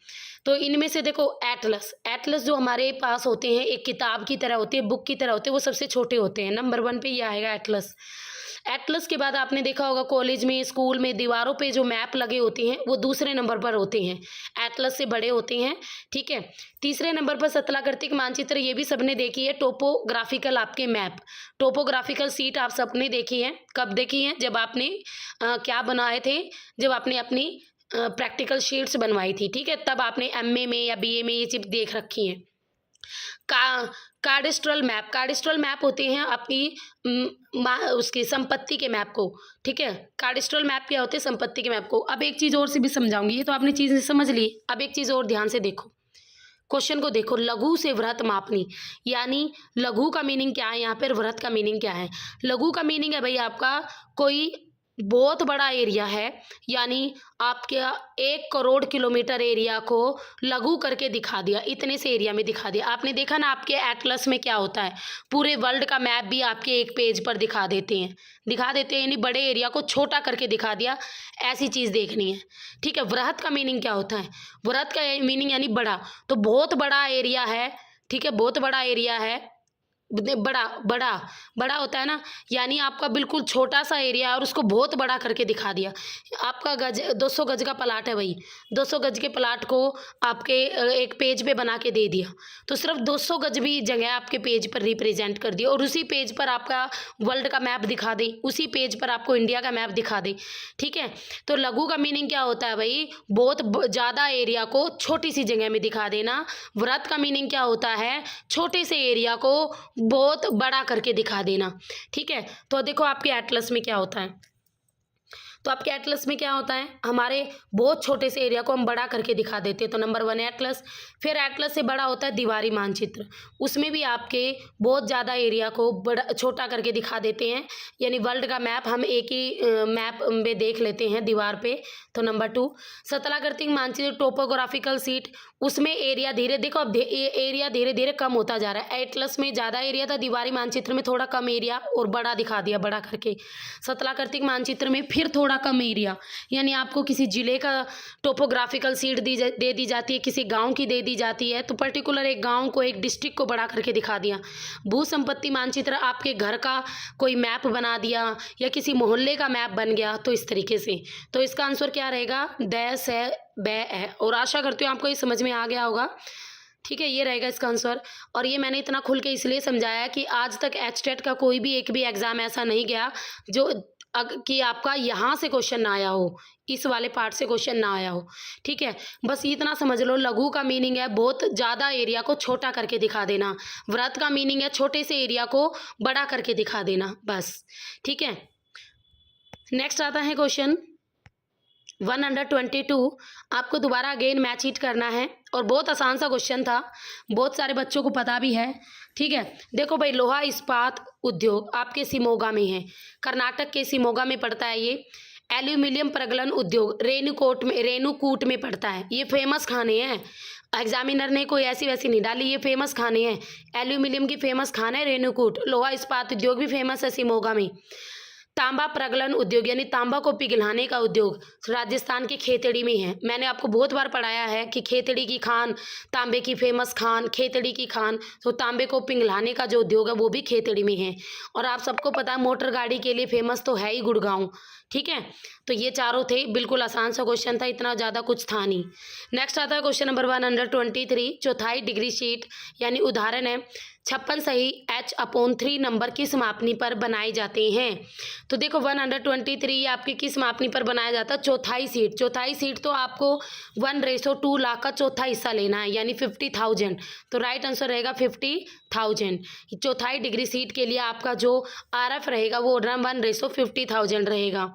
तो इनमें से देखो एटलस, एटलस जो हमारे पास होते हैं एक किताब की तरह होती है, बुक की तरह होते हैं, वो सबसे छोटे होते हैं। नंबर 1 पे ये आएगा एटलस। एटलस के बाद आपने देखा होगा कॉलेज में स्कूल में दीवारों पे जो मैप लगे होते हैं वो दूसरे नंबर पर होते हैं, एटलस से बड़े होते हैं, ठीक है। तीसरे नंबर पर सतलाकृतिक मानचित्र, ये भी सबने देखी है। टोपोग्राफिकल आपके मैप, टोपोग्राफिकल सीट आप सबने देखी है। कब देखी है? जब आपने क्या बनाए थे, जब आपने अपनी प्रैक्टिकल शीट्स बनवाई थी, ठीक है, तब आपने एमए में या बीए में ये चीज़ देख रखी है। कार्डेस्ट्रल मैप, कार्डेस्ट्रल मैप होते हैं आपकी उसकी संपत्ति के मैप को, ठीक है। कार्डेस्ट्रल मैप क्या होते हैं? संपत्ति के मैप को। अब एक चीज़ और से भी समझाऊंगी, ये तो आपने चीज़ें समझ ली, अब एक चीज़ और ध्यान से देखो, क्वेश्चन को देखो। लघु से वृहत मापनी यानी लघु का मीनिंग क्या है यहाँ पर, वृहत का मीनिंग क्या है? लघु का मीनिंग है भाई आपका कोई बहुत बड़ा एरिया है, यानी आपके 1 करोड़ किलोमीटर एरिया को लघु करके दिखा दिया, इतने से एरिया में दिखा दिया। आपने देखा ना आपके एटलस में क्या होता है, पूरे वर्ल्ड का मैप भी आपके एक पेज पर दिखा देते हैं, यानी बड़े एरिया को छोटा करके दिखा दिया, ऐसी चीज़ देखनी है, ठीक है। वृहत का मीनिंग क्या होता है? वृहत का मीनिंग यानी बड़ा, तो बहुत बड़ा एरिया है, ठीक है, बहुत बड़ा एरिया है, बड़ा होता है ना, यानी आपका बिल्कुल छोटा सा एरिया और उसको बहुत बड़ा करके दिखा दिया। आपका गज 200 गज का प्लाट है भाई, 200 गज के प्लाट को आपके एक पेज पे बना के दे दिया, तो सिर्फ 200 गज भी जगह आपके पेज पर रिप्रेजेंट कर दिया और उसी पेज पर आपका वर्ल्ड का मैप दिखा दे, उसी पेज पर आपको इंडिया का मैप दिखा दे, ठीक है। तो लघु का मीनिंग क्या होता है भाई? बहुत ज़्यादा एरिया को छोटी सी जगह में दिखा देना। वृहत का मीनिंग क्या होता है? छोटे से एरिया को बहुत बड़ा करके दिखा देना, ठीक है। तो देखो आपके एटलस में क्या होता है, तो आपके एटलस में क्या होता है, हमारे बहुत छोटे से एरिया को हम बड़ा करके दिखा देते हैं। तो नंबर 1 एटलस। फिर एटलस से बड़ा होता है दीवारी मानचित्र, उसमें भी आपके बहुत ज़्यादा एरिया को बड़ा छोटा करके दिखा देते हैं, यानी वर्ल्ड का मैप हम एक ही मैप में देख लेते हैं दीवार पे। तो नंबर 2 स्थलाकृतिक मानचित्र टोपोग्राफिकल शीट, उसमें एरिया धीरे देखो अब एरिया धीरे धीरे कम होता जा रहा है। एटलस में ज़्यादा एरिया था, दीवारी मानचित्र में थोड़ा कम एरिया और बड़ा दिखा दिया बड़ा करके। स्थलाकृतिक मानचित्र में फिर थोड़ा कम एरिया, यानी आपको किसी जिले का टोपोग्राफिकल शीट दे दी जाती है, किसी गांव की दे दी जाती है, तो पर्टिकुलर एक गांव को एक डिस्ट्रिक्ट को बड़ा करके दिखा दिया। भू संपत्ति मानचित्र आपके घर का कोई मैप बना दिया या किसी मोहल्ले का मैप बन गया, तो इस तरीके से। तो इसका आंसर क्या रहेगा, डैश है, बै है। और आशा करती हूँ आपको ये समझ में आ गया होगा। ठीक है, ये रहेगा इसका आंसर। और ये मैंने इतना खुल के इसलिए समझाया कि आज तक एचटेट का कोई भी एक भी एग्ज़ाम ऐसा नहीं गया जो कि आपका यहाँ से क्वेश्चन ना आया हो, इस वाले पार्ट से क्वेश्चन ना आया हो। ठीक है, बस इतना समझ लो, लघु का मीनिंग है बहुत ज़्यादा एरिया को छोटा करके दिखा देना, वृत्त का मीनिंग है छोटे से एरिया को बड़ा करके दिखा देना, बस। ठीक है, नेक्स्ट आता है क्वेश्चन 122। आपको दोबारा अगेन मैच हीट करना है और बहुत आसान सा क्वेश्चन था, बहुत सारे बच्चों को पता भी है। ठीक है, देखो भाई, लोहा इस्पात उद्योग आपके शिमोगा में है, कर्नाटक के शिमोगा में पड़ता है ये। एल्यूमिनियम प्रगलन उद्योग रेणुकूट में पड़ता है। ये फेमस खाने हैं, एग्जामिनर ने कोई ऐसी वैसी नहीं डाली, ये फेमस खाने हैं। एल्यूमिनियम की फेमस खाना है रेणुकूट। लोहा इस्पात उद्योग भी फेमस है शिमोगा में। तांबा प्रगलन उद्योग यानी तांबा को पिघलाने का उद्योग राजस्थान के खेतड़ी में है। मैंने आपको बहुत बार पढ़ाया है कि खेतड़ी की खान, तांबे की फेमस खान, खेतड़ी की खान। तो तांबे को पिघलाने का जो उद्योग है वो भी खेतड़ी में है। और आप सबको पता है मोटर गाड़ी के लिए फेमस तो है ही गुड़गांव। ठीक है, तो ये चारों थे, बिल्कुल आसान सा क्वेश्चन था, इतना ज़्यादा कुछ था नहीं। नेक्स्ट आता है क्वेश्चन नंबर 123। चौथाई डिग्री शीट यानी उदाहरण है 56 सही H/3 नंबर किस मापनी पर बनाए जाते हैं। तो देखो 123 आपके किस मापनी पर बनाया जाता है, चौथाई सीट। चौथाई सीट तो आपको 1:2 लाख का चौथा हिस्सा लेना है, यानी 50,000। तो राइट आंसर रहेगा 50,000। चौथाई डिग्री सीट के लिए आपका जो RF रहेगा वो 1:50,000 रहेगा।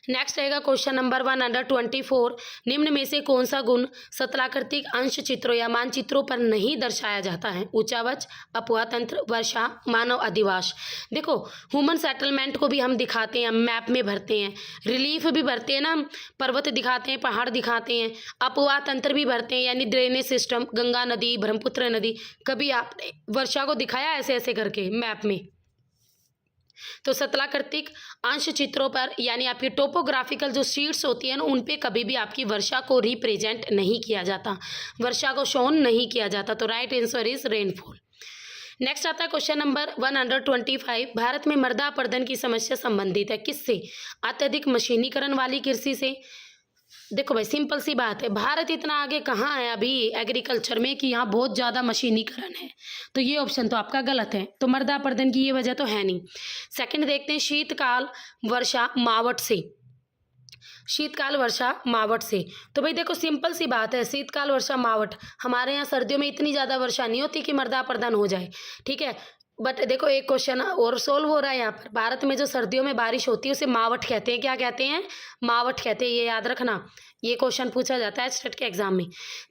नेक्स्ट रहेगा क्वेश्चन नंबर 124। निम्न में से कौन सा गुण स्थलाकृतिक अंश चित्रों या मानचित्रों पर नहीं दर्शाया जाता है। उच्चावच, अफवाह तंत्र, वर्षा, मानव अधिवास। देखो ह्यूमन सेटलमेंट को भी हम दिखाते हैं, मैप में भरते हैं, रिलीफ भी भरते हैं ना, पर्वत दिखाते हैं, पहाड़ दिखाते हैं, अफवाह तंत्र भी भरते हैं, यानी ड्रेनेज सिस्टम, गंगा नदी, ब्रह्मपुत्र नदी। कभी आपने वर्षा को दिखाया ऐसे ऐसे करके मैप में। तो स्थलाकृतिक अंश चित्रों पर यानी आपकी टोपोग्राफिकल जो शीट्स होती है ना, उन पे कभी भी आपकी वर्षा को रिप्रेजेंट नहीं किया जाता, वर्षा को शोन नहीं किया जाता। तो right answer is rainfall. Next आता है क्वेश्चन नंबर 125। भारत में मृदा अपरदन की समस्या संबंधित है किससे, अत्यधिक मशीनीकरण वाली कृषि से। देखो भाई सिंपल सी बात है, भारत इतना आगे कहाँ है अभी एग्रीकल्चर में कि यहाँ बहुत ज़्यादा मशीनीकरण है, तो ये ऑप्शन तो आपका गलत है। तो मृदा अपरदन की ये वजह तो है नहीं। सेकंड देखते हैं शीतकाल वर्षा मावट से। शीतकाल वर्षा मावट से, तो भाई देखो सिंपल सी बात है, शीतकाल वर्षा मावट, हमारे यहाँ सर्दियों में इतनी ज़्यादा वर्षा नहीं होती कि मृदा अपरदन हो जाए। ठीक है, बट देखो एक क्वेश्चन और सोल्व हो रहा है यहाँ पर। भारत में जो सर्दियों में बारिश होती है उसे मावट कहते हैं। क्या कहते हैं, मावट कहते हैं, ये याद रखना, ये क्वेश्चन पूछा जाता है स्टेट के एग्जाम में।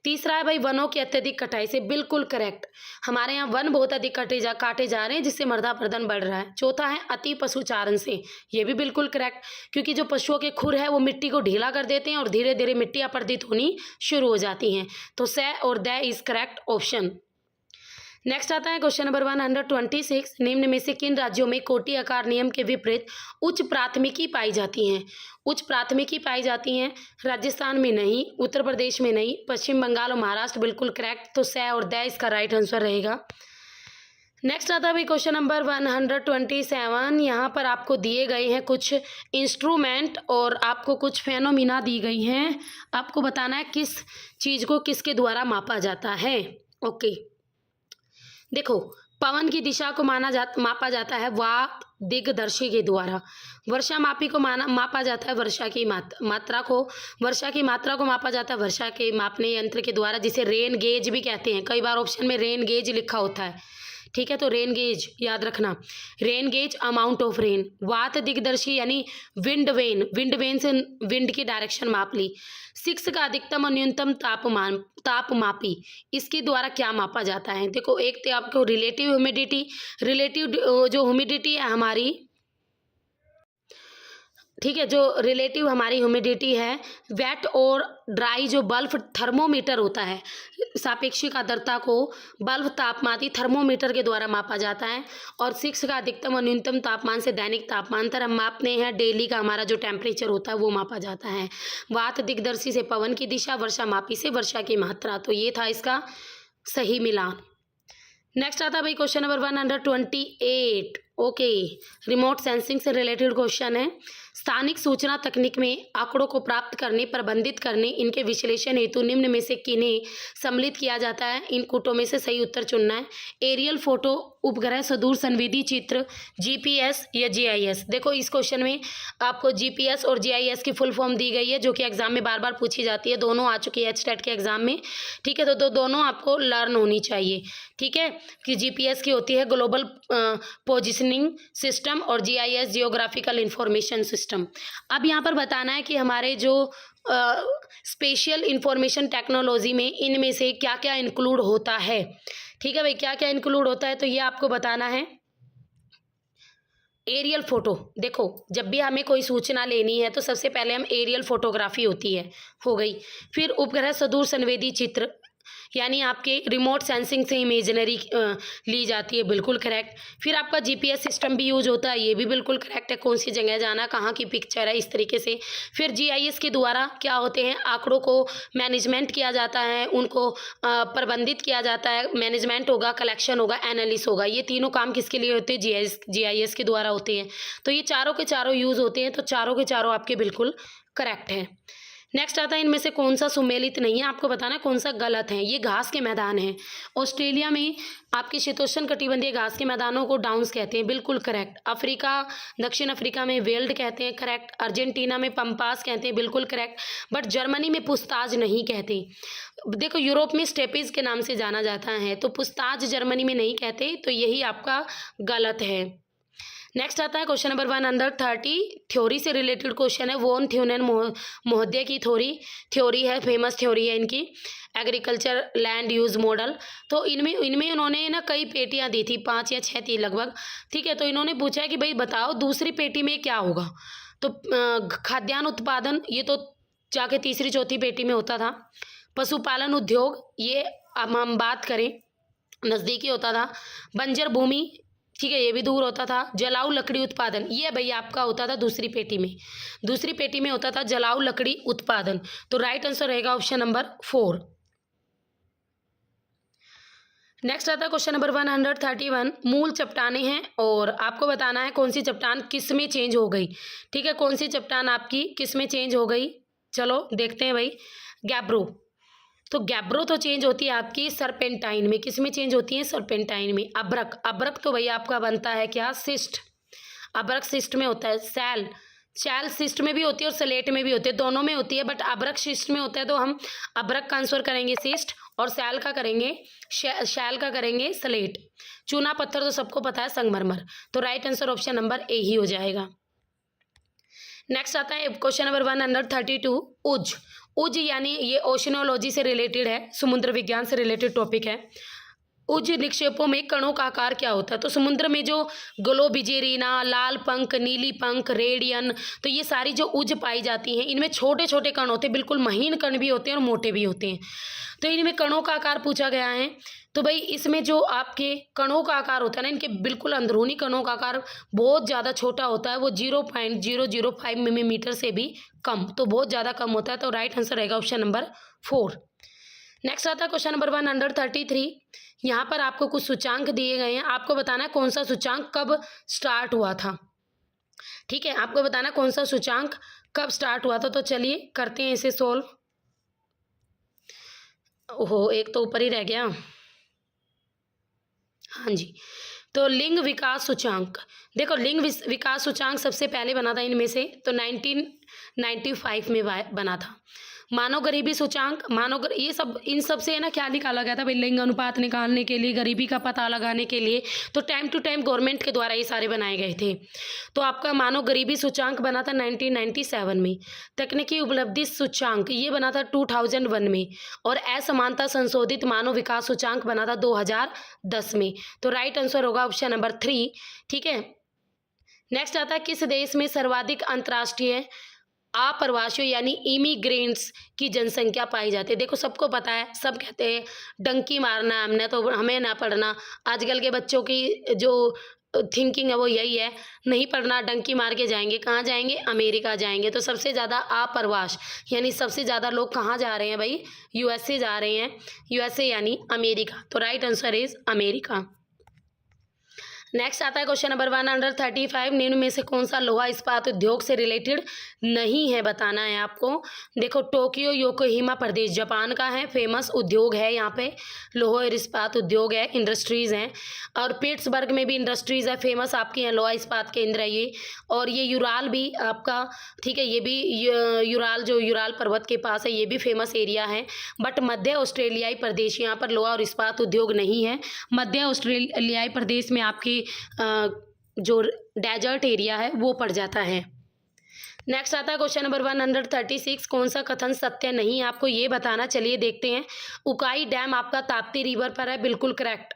तीसरा है भाई वनों की अत्यधिक कटाई से, बिल्कुल करेक्ट, हमारे यहाँ वन बहुत अधिक काटे जा रहे हैं जिससे मृदा अपरदन बढ़ रहा है। चौथा है अति पशुचारण से, ये भी बिल्कुल करेक्ट, क्योंकि जो पशुओं के खुर है वो मिट्टी को ढीला कर देते हैं और धीरे धीरे मिट्टी अपरदित होनी शुरू हो जाती हैं। तो से और the is correct option. Next आता है क्वेश्चन नंबर 126। निम्न में से किन राज्यों में कोटि आकार नियम के विपरीत उच्च प्राथमिकी पाई जाती हैं। उच्च प्राथमिकी पाई जाती हैं, राजस्थान में नहीं, उत्तर प्रदेश में नहीं, पश्चिम बंगाल और महाराष्ट्र बिल्कुल करेक्ट। तो से और द इसका राइट आंसर रहेगा। नेक्स्ट आता है क्वेश्चन नंबर 127। यहाँ पर आपको दिए गए हैं कुछ इंस्ट्रूमेंट और आपको कुछ फेनोमिना दी गई हैं, आपको बताना है किस चीज़ को किसके द्वारा मापा जाता है। ओके, देखो पवन की दिशा को मापा जाता है वात दिग्दर्शी के द्वारा। वर्षा मापी को मापा जाता है वर्षा की मात्रा को, वर्षा की मात्रा को मापा जाता है वर्षा के मापने यंत्र के द्वारा, जिसे रेन गेज भी कहते हैं। कई बार ऑप्शन में रेन गेज लिखा होता है। ठीक है, तो रेन गेज याद रखना, rain gauge amount of rain. वात दिग्दर्शी यानी विंड वेन, विंड वेन से विंड की डायरेक्शन माप ली। 6 का अधिकतम और न्यूनतम तापमान, तापमापी, इसके द्वारा क्या मापा जाता है? देखो, एक तो आपको रिलेटिव ह्यूमिडिटी, रिलेटिव जो ह्यूमिडिटी है हमारी, ठीक है, जो रिलेटिव हमारी ह्यूमिडिटी है, वेट और ड्राई जो बल्ब थर्मोमीटर होता है, सापेक्षिक आर्द्रता को बल्ब तापमापी थर्मोमीटर के द्वारा मापा जाता है। और 6 का अधिकतम और न्यूनतम तापमान से दैनिक तापमांतर हम मापते हैं, डेली का हमारा जो टेम्परेचर होता है वो मापा जाता है। वात दिग्दर्शी से पवन की दिशा, वर्षा मापी से वर्षा की मात्रा। तो ये था इसका सही मिलान। नेक्स्ट आता है भाई question number 128। Okay, remote sensing से रिलेटेड क्वेश्चन है। स्थानिक सूचना तकनीक में आंकड़ों को प्राप्त करने, प्रबंधित करने, इनके विश्लेषण हेतु निम्न में से किन्हें सम्मिलित किया जाता है? इन कूटों में से सही उत्तर चुनना है। एरियल फोटो, उपग्रह सुदूर संवेदी चित्र, जीपीएस या जीआईएस। देखो, इस क्वेश्चन में आपको जीपीएस और जीआईएस की फुल फॉर्म दी गई है, जो कि एग्जाम में बार बार पूछी जाती है। दोनों आ चुकी है एचटेट के एग्जाम में, ठीक है, तो दोनों आपको लर्न होनी चाहिए, ठीक है, कि जीपीएस की होती है ग्लोबल पोजिशनिंग सिस्टम और जीआईएस जियोग्राफिकल इंफॉर्मेशन सिस्टम। अब यहाँ पर बताना है कि हमारे जो स्पेशल इंफॉर्मेशन टेक्नोलॉजी में इनमें से क्या क्या इंक्लूड होता है, ठीक है भाई, क्या क्या इंक्लूड होता है, तो ये आपको बताना है। एरियल फोटो, देखो, जब भी हमें कोई सूचना लेनी है तो सबसे पहले हम एरियल फोटोग्राफी होती है, हो गई। फिर उपग्रह सुदूर संवेदी चित्र, यानी आपके रिमोट सेंसिंग से इमेजनरी ली जाती है, बिल्कुल करेक्ट। फिर आपका जीपीएस सिस्टम भी यूज होता है, ये भी बिल्कुल करेक्ट है, कौन सी जगह जाना, कहाँ की पिक्चर है, इस तरीके से। फिर जीआईएस के द्वारा क्या होते हैं, आंकड़ों को मैनेजमेंट किया जाता है, उनको प्रबंधित किया जाता है, मैनेजमेंट होगा, कलेक्शन होगा, एनालिस होगा। ये तीनों काम किसके लिए होते हैं? जीआईएस के द्वारा होते हैं। तो ये चारों के चारों यूज होते हैं, तो चारों के चारों आपके बिल्कुल करेक्ट हैं। नेक्स्ट आता है, इनमें से कौन सा सुमेलित नहीं है, आपको बताना कौन सा गलत है। ये घास के मैदान हैं। ऑस्ट्रेलिया में आपके शीतोष्ण कटिबंधीय घास के मैदानों को डाउन्स कहते हैं, बिल्कुल करेक्ट। अफ्रीका, दक्षिण अफ्रीका में वेल्ड कहते हैं, करेक्ट। अर्जेंटीना में पंपास कहते हैं, बिल्कुल करेक्ट। बट जर्मनी में पुस्ताज नहीं कहते। देखो, यूरोप में स्टेपीज के नाम से जाना जाता है, तो पुस्ताज जर्मनी में नहीं कहते, तो यही आपका गलत है। नेक्स्ट आता है क्वेश्चन नंबर 130, थ्योरी से रिलेटेड क्वेश्चन है। वोन थ्योनेन महोदय की थ्योरी है, फेमस थ्योरी है इनकी, एग्रीकल्चर लैंड यूज मॉडल। तो इनमें उन्होंने ना कई पेटियां दी थी, 5 या 6 थी लगभग, ठीक है। तो इन्होंने पूछा कि भाई बताओ दूसरी पेटी में क्या होगा। तो खाद्यान्न उत्पादन, ये तो जाके तीसरी चौथी पेटी में होता था। पशुपालन उद्योग, ये अब हम बात करें नज़दीकी होता था। बंजर भूमि, ठीक है, ये भी दूर होता था। जलाऊ लकड़ी उत्पादन, ये भैया आपका होता था दूसरी पेटी में, दूसरी पेटी में होता था जलाऊ लकड़ी उत्पादन। तो राइट आंसर रहेगा ऑप्शन नंबर 4। नेक्स्ट आता है क्वेश्चन नंबर 131, मूल चट्टानें हैं और आपको बताना है कौन सी चट्टान किस में चेंज हो गई, ठीक है, कौन सी चट्टान आपकी किस में चेंज हो गई। चलो देखते हैं भाई। गैब्रो, तो गैब्रो तो चेंज होती है आपकी सरपेंटाइन में, किस में चेंज होती है? सरपेंटाइन में। अब्रक, अब्रक तो भैया आपका बनता है क्या? सिस्ट, अब्रक सिस्ट में होता है। सैल, शैल सिस्ट में भी होती है और स्लेट में भी होती है, दोनों में होती है, बट अब्रक सिस्ट में होता है, तो हम अब्रक का आंसर करेंगे सिस्ट, और सैल का करेंगे शैल का करेंगे स्लेट। चूना पत्थर तो सबको पता है संगमरमर। तो right answer option number A ही हो जाएगा। नेक्स्ट आता है क्वेश्चन नंबर 132, उज। उज यानी ये ओशनोलॉजी से रिलेटेड है, समुद्र विज्ञान से रिलेटेड टॉपिक है। उज निक्षेपों में कणों का आकार क्या होता है? तो समुद्र में जो ग्लोबिजेरिना, लाल पंख, नीली पंख, रेडियन, तो ये सारी जो उज पाई जाती हैं, इनमें छोटे छोटे कण होते हैं, बिल्कुल महीन कण भी होते हैं और मोटे भी होते हैं। तो इनमें कणों का आकार पूछा गया है। तो भाई इसमें जो आपके कणों का आकार होता है ना, इनके बिल्कुल अंदरूनी कणों का आकार बहुत ज़्यादा छोटा होता है, वो 0.005 मिलीमीटर से भी कम, तो बहुत ज़्यादा कम होता है। तो राइट आंसर रहेगा ऑप्शन नंबर 4। नेक्स्ट आता है क्वेश्चन नंबर 133। यहाँ पर आपको कुछ सूचांक दिए गए हैं, आपको बताना है कौन सा सूचांक कब स्टार्ट हुआ था, ठीक है, आपको बताना कौन सा सूचांक कब स्टार्ट हुआ था। तो चलिए करते हैं इसे सोल्व। ओहो, एक तो ऊपर ही रह गया। हाँ जी, तो लिंग विकास सूचांक, देखो लिंग विकास सूचांक सबसे पहले बना था इनमें से, तो 1995 में बना था। मानव गरीबी सूचांक, ये सब, इन सब से है ना क्या निकाला गया था भाई, लिंग अनुपात निकालने के लिए, गरीबी का पता लगाने के लिए, तो टाइम टू टाइम गवर्नमेंट के द्वारा ये सारे बनाए गए थे। तो आपका मानव गरीबी सूचांक बना था 1997 में। तकनीकी उपलब्धि सूचांक ये बना था 2001 में। और असमानता संशोधित मानव विकास सूचांक बना था 2010 में। तो राइट आंसर होगा ऑप्शन नंबर 3। ठीक है, नेक्स्ट आता है किस देश में सर्वाधिक अंतर्राष्ट्रीय अप्रवासियों यानी इमिग्रेंट्स की जनसंख्या पाई जाती है। देखो सबको पता है, सब कहते हैं डंकी मारना है हमने, तो हमें ना पढ़ना। आजकल के बच्चों की जो थिंकिंग है वो यही है, नहीं पढ़ना, डंकी मार के जाएंगे। कहाँ जाएंगे? अमेरिका जाएंगे। तो सबसे ज़्यादा अप्रवास यानी सबसे ज़्यादा लोग कहाँ जा रहे हैं भाई? यूएसए जा रहे हैं। यूएसए यानी अमेरिका। तो right answer is America. Next आता है क्वेश्चन नंबर 135। निम्न में से कौन सा लोहा इस्पात उद्योग से रिलेटेड नहीं है, बताना है आपको। देखो टोक्यो योकोहिमा प्रदेश जापान का है, फेमस उद्योग है यहाँ पे, लोहा और इस्पात उद्योग है, इंडस्ट्रीज़ हैं। और पिट्सबर्ग में भी इंडस्ट्रीज़ है, फेमस आपके यहाँ लोहा इस्पात केंद्र है ये। और ये यूराल भी आपका, ठीक है, ये भी यूराल, जो यूराल पर्वत के पास है, ये भी फेमस एरिया है। बट मध्य ऑस्ट्रेलियाई प्रदेश, यहाँ पर लोहा और इस्पात उद्योग नहीं है। मध्य ऑस्ट्रेलियाई प्रदेश में आपकी जो डेजर्ट एरिया है वो पड़ जाता है। नेक्स्ट आता है क्वेश्चन नंबर 136। कौन सा कथन सत्य नहीं है, आपको ये बताना। चलिए देखते हैं। उकाई डैम आपका ताप्ती रिवर पर है, बिल्कुल करेक्ट।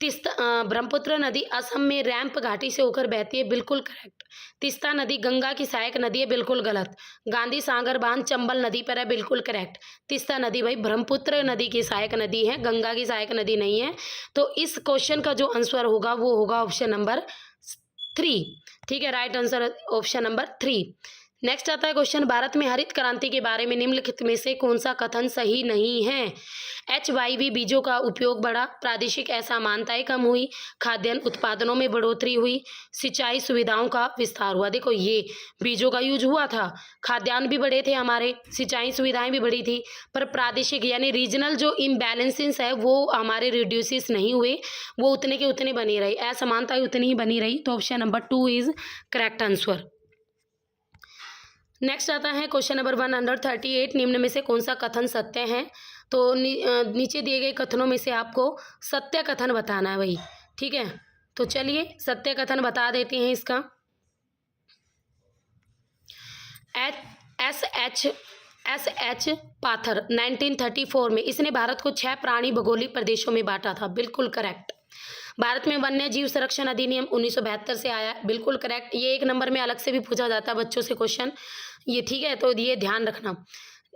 ब्रह्मपुत्र नदी असम में रैंप घाटी से होकर बहती है, बिल्कुल करेक्ट। तीस्ता नदी गंगा की सहायक नदी है, बिल्कुल गलत। गांधी सागर बांध चंबल नदी पर है, बिल्कुल करेक्ट। तीस्ता नदी भाई ब्रह्मपुत्र नदी की सहायक नदी है, गंगा की सहायक नदी नहीं है। तो इस क्वेश्चन का जो आंसर होगा वो होगा ऑप्शन नंबर 3। ठीक है, right answer option number 3। Next आता है क्वेश्चन, भारत में हरित क्रांति के बारे में निम्नलिखित में से कौन सा कथन सही नहीं है? HYV बीजों का उपयोग बढ़ा, प्रादेशिक असमानताएं कम हुई, खाद्यान्न उत्पादनों में बढ़ोतरी हुई, सिंचाई सुविधाओं का विस्तार हुआ। देखो ये बीजों का यूज हुआ था, खाद्यान्न भी बढ़े थे हमारे, सिंचाई सुविधाएं भी बढ़ी थी, पर प्रादेशिक यानी रीजनल जो इम्बैलेंसेस है वो हमारे रिड्यूसिस नहीं हुए, वो उतने के उतने बनी रही, असमानताएं उतनी ही बनी रही। तो option number 2 is correct answer. Next आता है क्वेश्चन नंबर 138। निम्न में से कौन सा कथन सत्य है? तो नीचे दिए गए कथनों में से आपको सत्य कथन बताना है भाई। ठीक है, तो चलिए सत्य कथन बता देते हैं इसका। एस एच पाथर 1934 में इसने भारत को 6 प्राणी भौगोलिक प्रदेशों में बांटा था, बिल्कुल करेक्ट। भारत में वन्य जीव संरक्षण अधिनियम 1972 से आया, बिल्कुल करेक्ट। ये 1 नंबर में अलग से भी पूछा जाता है बच्चों से क्वेश्चन ये, ठीक है, तो ये ध्यान रखना।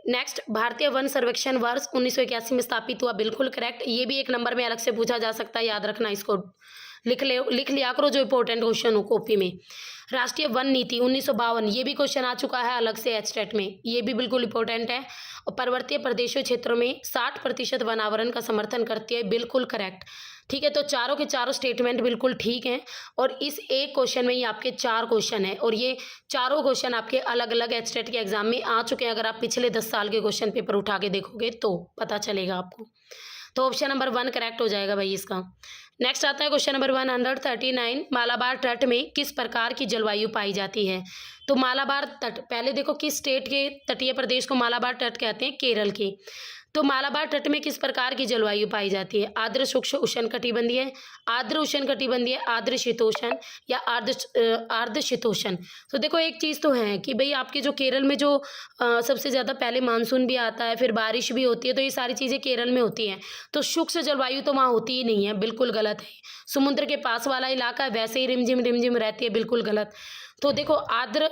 नेक्स्ट, भारतीय वन सर्वेक्षण वर्ष 1981 में स्थापित हुआ, बिल्कुल करेक्ट। ये भी 1 नंबर में अलग से पूछा जा सकता है, याद रखना, इसको लिख लिया करो जो इंपॉर्टेंट क्वेश्चन हो कॉपी में। राष्ट्रीय वन नीति 1952, ये भी क्वेश्चन आ चुका है अलग से एचटेट में, ये भी बिल्कुल इंपॉर्टेंट है। और पर्वतीय प्रदेशों क्षेत्रों में 60% वन आवरण का समर्थन करती है, बिल्कुल करेक्ट। ठीक है, तो चारों के चारों स्टेटमेंट बिल्कुल ठीक हैं। और इस एक क्वेश्चन में ही आपके 4 क्वेश्चन हैं, और ये चारों क्वेश्चन आपके अलग अलग एचटेट के एग्जाम में आ चुके हैं। अगर आप पिछले 10 साल के क्वेश्चन पेपर उठा के देखोगे तो पता चलेगा आपको। तो ऑप्शन नंबर 1 करेक्ट हो जाएगा भाई इसका। नेक्स्ट आता है क्वेश्चन नंबर 139। मालाबार तट में किस प्रकार की जलवायु पाई जाती है? तो मालाबार तट, पहले देखो किस स्टेट के तटीय प्रदेश को मालाबार तट कहते हैं? केरल के। तो मालाबार तट में किस प्रकार की जलवायु पाई जाती है? आर्द्र शुष्क उष्णकटिबंधीय, आर्द्र उष्णकटिबंधीय, आर्द्र शीतोष्ण या आर्द्र शीतोष्ण। तो देखो एक चीज़ तो है कि भाई आपके जो केरल में जो सबसे ज़्यादा पहले मानसून भी आता है, फिर बारिश भी होती है, तो ये सारी चीज़ें केरल में होती हैं। तो शुष्क जलवायु तो वहाँ होती ही नहीं है, बिल्कुल गलत है। समुद्र के पास वाला इलाका है, वैसे ही रिमझिम रिमझिम रहती है, बिल्कुल गलत। तो देखो आर्द्र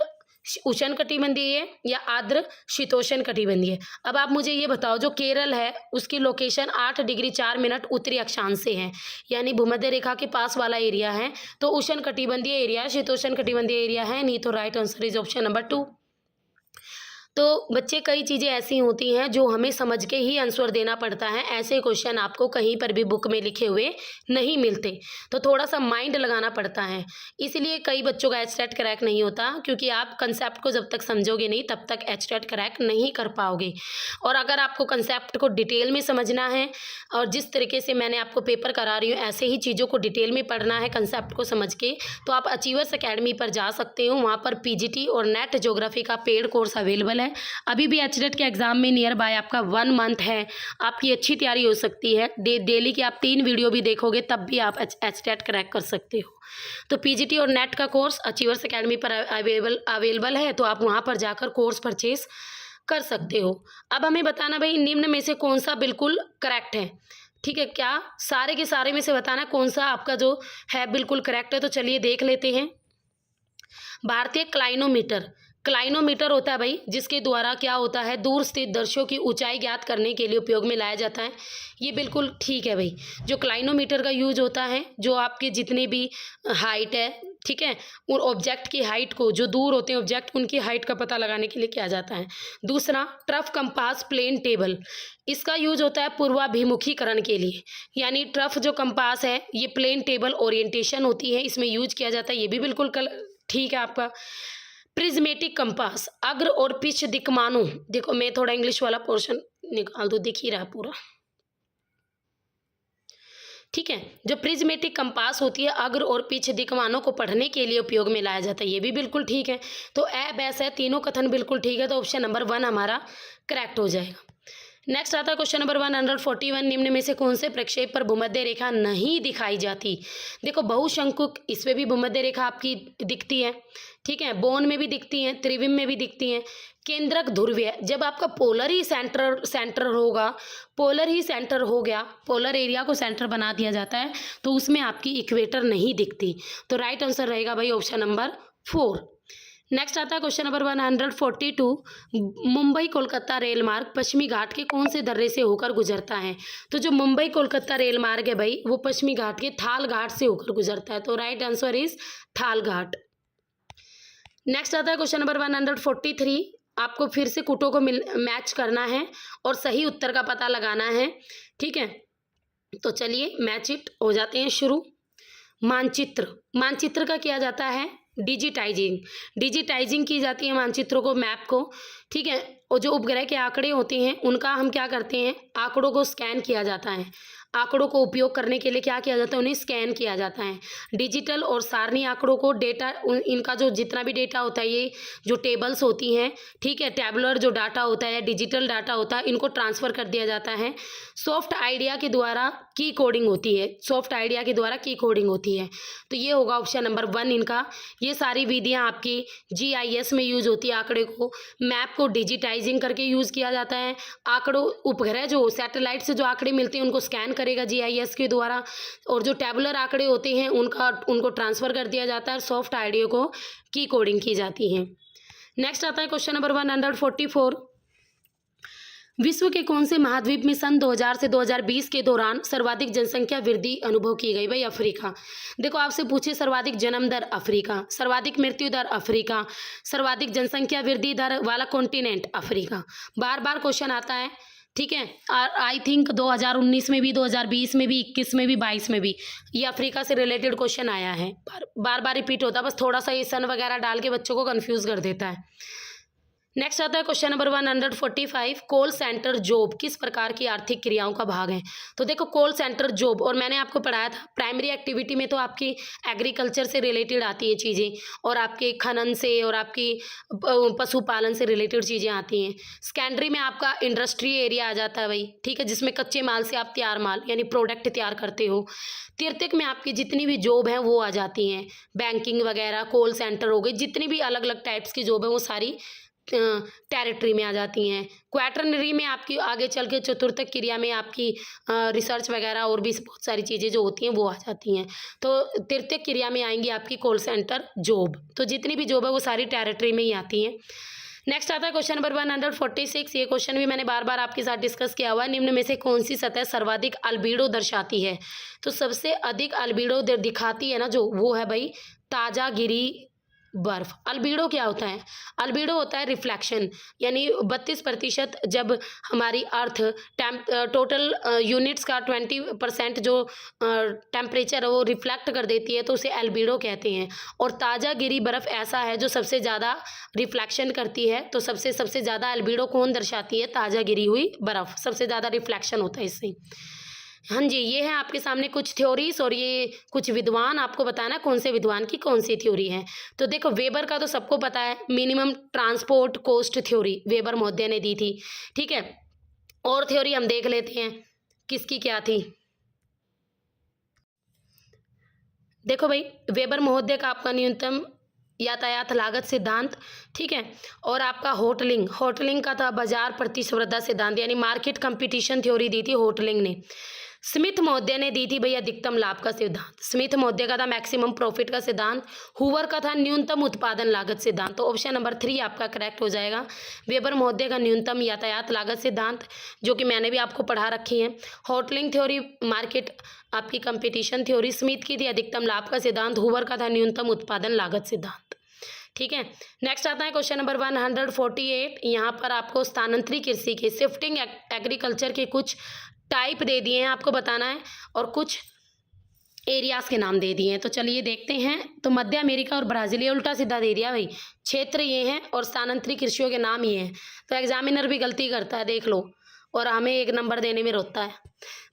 उष्ण कटिबंधीय है या आर्द्र शीतोष्ण कटिबंधीय। अब आप मुझे ये बताओ, जो केरल है उसकी लोकेशन 8 डिग्री 4 मिनट उत्तरी अक्षांश से है, यानी भूमध्य रेखा के पास वाला एरिया है, तो उष्ण कटिबंधीय एरिया, शीतोष्ण कटिबंधीय एरिया है नहीं। तो right answer is option number 2। तो बच्चे कई चीज़ें ऐसी होती हैं जो हमें समझ के ही आंसर देना पड़ता है, ऐसे क्वेश्चन आपको कहीं पर भी बुक में लिखे हुए नहीं मिलते, तो थोड़ा सा माइंड लगाना पड़ता है। इसलिए कई बच्चों का एचटेट क्रैक नहीं होता, क्योंकि आप कंसेप्ट को जब तक समझोगे नहीं तब तक एचटेट क्रैक नहीं कर पाओगे। और अगर आपको कंसेप्ट को डिटेल में समझना है और जिस तरीके से मैंने आपको पेपर करा रही हूँ ऐसे ही चीज़ों को डिटेल में पढ़ना है कंसेप्ट को समझ के, तो आप अचीवर्स एकेडमी पर जा सकते हो। वहाँ पर पीजीटी और नेट ज्योग्राफी का पेड कोर्स अवेलेबल है। अभी भी एचटेट के एग्ज़ाम में नियर बाय आपका 1 मंथ है, आपकी अच्छी तैयारी हो सकती है। डेली की आप 3 वीडियो भी देखोगे तब भी आप एचटेट क्रैक कर सकते हो। तो पीजीटी और नेट का कोर्स अचीवर्स एकेडमी पर अवेलेबल है, तो आप वहाँ पर जाकर कोर्स परचेज कर सकते हो। अब हमें बताना भाई निम्न में से कौन सा बिल्कुल करेक्ट है। ठीक है, क्या सारे के सारे में से बताना कौन सा आपका जो है बिल्कुल करेक्ट है। तो चलिए देख लेते हैं। भारतीय क्लाइनोमीटर होता है भाई, जिसके द्वारा क्या होता है दूर स्थित दृश्यों की ऊंचाई ज्ञात करने के लिए उपयोग में लाया जाता है। ये बिल्कुल ठीक है भाई। जो क्लाइनोमीटर का यूज होता है, जो आपके जितने भी हाइट है, ठीक है, उन ऑब्जेक्ट की हाइट को, जो दूर होते हैं ऑब्जेक्ट उनकी हाइट का पता लगाने के लिए किया जाता है। दूसरा ट्रफ कंपास प्लेन टेबल, इसका यूज होता है पूर्वाभिमुखीकरण के लिए, यानी ट्रफ जो कंपास है ये प्लेन टेबल ओरिएंटेशन होती है, इसमें यूज किया जाता है। ये भी बिल्कुल ठीक है आपका। प्रिज्मेटिक कंपास अग्र और पिछ दिक्मानों, देखो मैं थोड़ा इंग्लिश वाला पोर्शन निकाल दूँ, दिख ही रहा पूरा, ठीक है। जो प्रिज्मेटिक कंपास होती है अग्र और पिछ दिक्मानों को पढ़ने के लिए उपयोग में लाया जाता है, ये भी बिल्कुल ठीक है। तो ए बैस है, तीनों कथन बिल्कुल ठीक है, तो ऑप्शन नंबर 1 हमारा करेक्ट हो जाएगा। नेक्स्ट आता है क्वेश्चन नंबर 141, निम्न में से कौन से प्रक्षेप पर भूमध्य रेखा नहीं दिखाई जाती। देखो बहुशंकुक, इसमें भी भूमध्य रेखा आपकी दिखती है, ठीक है, बोन में भी दिखती है, त्रिविम में भी दिखती है। केंद्रक ध्रुवीय, जब आपका पोलर ही सेंटर होगा, पोलर ही सेंटर हो गया, पोलर एरिया को सेंटर बना दिया जाता है, तो उसमें आपकी इक्वेटर नहीं दिखती। तो राइट आंसर रहेगा भाई ऑप्शन नंबर 4। नेक्स्ट आता है question number 142, Mumbai Kolkata rail मार्ग पश्चिमी घाट के कौन से दर्रे से होकर गुजरता है। तो जो मुंबई कोलकाता रेल मार्ग है भाई, वो पश्चिमी घाट के थाल घाट से होकर गुजरता है, तो राइट आंसर इज थाल घाट। नेक्स्ट आता है क्वेश्चन नंबर 143, आपको फिर से कुटों को मैच करना है और सही उत्तर का पता लगाना है, ठीक है। तो चलिए मैच इट हो जाते हैं शुरू। मानचित्र का किया जाता है डिजिटाइजिंग की जाती है मानचित्रों को, मैप को, ठीक है। और जो उपग्रह के आंकड़े होते हैं उनका हम क्या करते हैं, आंकड़ों को स्कैन किया जाता है। आंकड़ों को उपयोग करने के लिए क्या किया जाता है, उन्हें स्कैन किया जाता है। डिजिटल और सारणी आंकड़ों को डेटा, इनका जो जितना भी डेटा होता है, ये जो टेबल्स होती हैं, ठीक है, टैबुलर जो डाटा होता है या डिजिटल डाटा होता है, इनको ट्रांसफ़र कर दिया जाता है। सॉफ्ट आइडिया के द्वारा की कोडिंग होती है, तो ये होगा ऑप्शन नंबर 1 इनका। ये सारी विधियाँ आपकी GIS में यूज़ होती है। आंकड़े को, मैप को डिजिटाइजिंग करके यूज़ किया जाता है। आंकड़ों, उपग्रह जो सैटेलाइट से जो आंकड़े मिलते हैं उनको स्कैन करेगा GIS के द्वारा, और जो टैबुलर आंकड़े होते हैं उनको ट्रांसफ़र कर दिया जाता है, और सॉफ्ट आइडिया को की कोडिंग की जाती है। नेक्स्ट आता है क्वेश्चन नंबर 144, विश्व के कौन से महाद्वीप में सन 2000 से 2020 के दौरान सर्वाधिक जनसंख्या वृद्धि अनुभव की गई। भाई अफ्रीका। देखो आपसे पूछे सर्वाधिक जन्म दर अफ्रीका, सर्वाधिक मृत्यु दर अफ्रीका, सर्वाधिक जनसंख्या वृद्धि दर वाला कॉन्टिनेंट अफ्रीका, बार बार क्वेश्चन आता है, ठीक है। आई थिंक 2019 में भी, 2020 में भी, 21 में भी, 22 में भी ये अफ्रीका से रिलेटेड क्वेश्चन आया है। बार बार रिपीट होता है, बस थोड़ा सा ये सन वगैरह डाल के बच्चों को कंफ्यूज कर देता है। नेक्स्ट आता है question number 145, call centre job किस प्रकार की आर्थिक क्रियाओं का भाग है। तो देखो कॉल सेंटर जॉब, और मैंने आपको पढ़ाया था प्राइमरी एक्टिविटी में, तो आपकी एग्रीकल्चर से रिलेटेड आती है चीज़ें, और आपके खनन से और आपकी पशुपालन से रिलेटेड चीज़ें आती हैं। सेकेंडरी में आपका इंडस्ट्री एरिया आ जाता है भाई, ठीक है, जिसमें कच्चे माल से आप तैयार माल यानी प्रोडक्ट तैयार करते हो। तृतीयक में आपकी जितनी भी जॉब हैं वो आ जाती हैं, बैंकिंग वगैरह, कॉल सेंटर हो गई, जितनी भी अलग अलग टाइप्स की जॉब है वो सारी टेरिटरी में आ जाती हैं। क्वाटरनरी में आपकी आगे चल के चतुर्थक क्रिया में आपकी रिसर्च वगैरह और भी बहुत सारी चीज़ें जो होती हैं वो आ जाती हैं। तो तृतीयक क्रिया में आएंगी आपकी कॉल सेंटर जॉब, तो जितनी भी जॉब है वो सारी टेरिटरी में ही आती हैं। नेक्स्ट आता है क्वेश्चन नंबर 146, ये क्वेश्चन भी मैंने बार बार आपके साथ डिस्कस किया हुआ है। निम्न में से कौन सी सतह सर्वाधिक अल्बीडो दर्शाती है। तो सबसे अधिक अल्बीडो दिखाती है ना जो, वो है भाई ताजागिरी बर्फ। अल्बीडो क्या होता है? अल्बीडो होता है रिफ्लेक्शन, यानी 32% जब हमारी अर्थ टोटल यूनिट्स का 20% जो टेम्परेचर है वो रिफ्लेक्ट कर देती है, तो उसे अल्बीडो कहते हैं। और ताज़ा गिरी बर्फ़ ऐसा है जो सबसे ज़्यादा रिफ्लेक्शन करती है, तो सबसे ज़्यादा अल्बीडो कौन दर्शाती है? ताज़ा गिरी हुई बर्फ़, सबसे ज़्यादा रिफ्लेक्शन होता है इससे। हाँ जी, ये है आपके सामने कुछ थ्योरीज और ये कुछ विद्वान, आपको बताना कौन से विद्वान की कौन सी थ्योरी है। तो देखो वेबर का तो सबको पता है, minimum transport cost theory weber महोदय ने दी थी, ठीक है। और थ्योरी हम देख लेते हैं किसकी क्या थी। देखो भाई, वेबर महोदय का आपका न्यूनतम यातायात लागत सिद्धांत, ठीक है। और आपका होटलिंग का था बाजार प्रतिस्पर्धा सिद्धांत, यानी मार्केट कंपटीशन थ्योरी दी थी होटलिंग ने। स्मिथ महोदय ने दी थी भैया अधिकतम लाभ का सिद्धांत, स्मिथ महोदय का था मैक्सिमम प्रॉफिट का सिद्धांत। हुवर का था न्यूनतम उत्पादन लागत सिद्धांत। तो ऑप्शन नंबर 3 आपका करेक्ट हो जाएगा। वेबर महोदय का न्यूनतम यातायात लागत सिद्धांत, जो कि मैंने भी आपको पढ़ा रखी है। होटलिंग थ्योरी मार्केट आपकी कंपटीशन थ्योरी। स्मिथ की थी अधिकतम लाभ का सिद्धांत। हुवर का था न्यूनतम उत्पादन लागत सिद्धांत, ठीक है। नेक्स्ट आता है क्वेश्चन नंबर 148। यहाँ पर आपको स्थानांतरित कृषि के शिफ्टिंग एग्रीकल्चर के कुछ टाइप दे दिए हैं, आपको बताना है, और कुछ एरियाज के नाम दे दिए हैं। तो चलिए देखते हैं। तो मध्य अमेरिका और ब्राज़ील, ये उल्टा सीधा दे दिया भाई, क्षेत्र ये हैं और स्थानांतरित कृषियों के नाम ये हैं। तो एग्जामिनर भी गलती करता है, देख लो, और हमें 1 नंबर देने में रोकता है।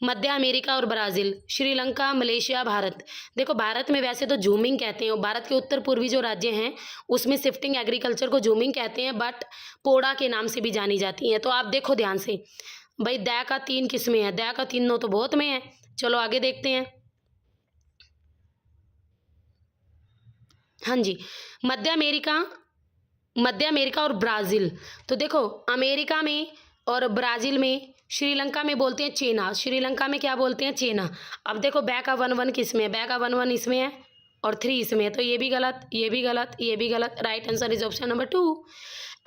मध्य अमेरिका और ब्राज़ील, श्रीलंका, मलेशिया, भारत। देखो भारत में वैसे तो जूमिंग कहते हैं, और भारत के उत्तर पूर्वी जो राज्य हैं उसमें शिफ्टिंग एग्रीकल्चर को जूमिंग कहते हैं, बट पोड़ा के नाम से भी जानी जाती हैं। तो आप देखो ध्यान से भाई, दै का 3 किस्में हैं, दै का 3 तो बहुत में है। चलो आगे देखते हैं। हाँ जी, मध्य अमेरिका और ब्राज़ील। तो देखो अमेरिका में और ब्राज़ील में, श्रीलंका में बोलते हैं चेना, श्रीलंका में क्या बोलते हैं? चेना। अब देखो बै का 1 किस में है? बै का 1 इसमें है और 3 इसमें है, तो ये भी गलत, ये भी गलत, ये भी गलत। Right answer is option number 2।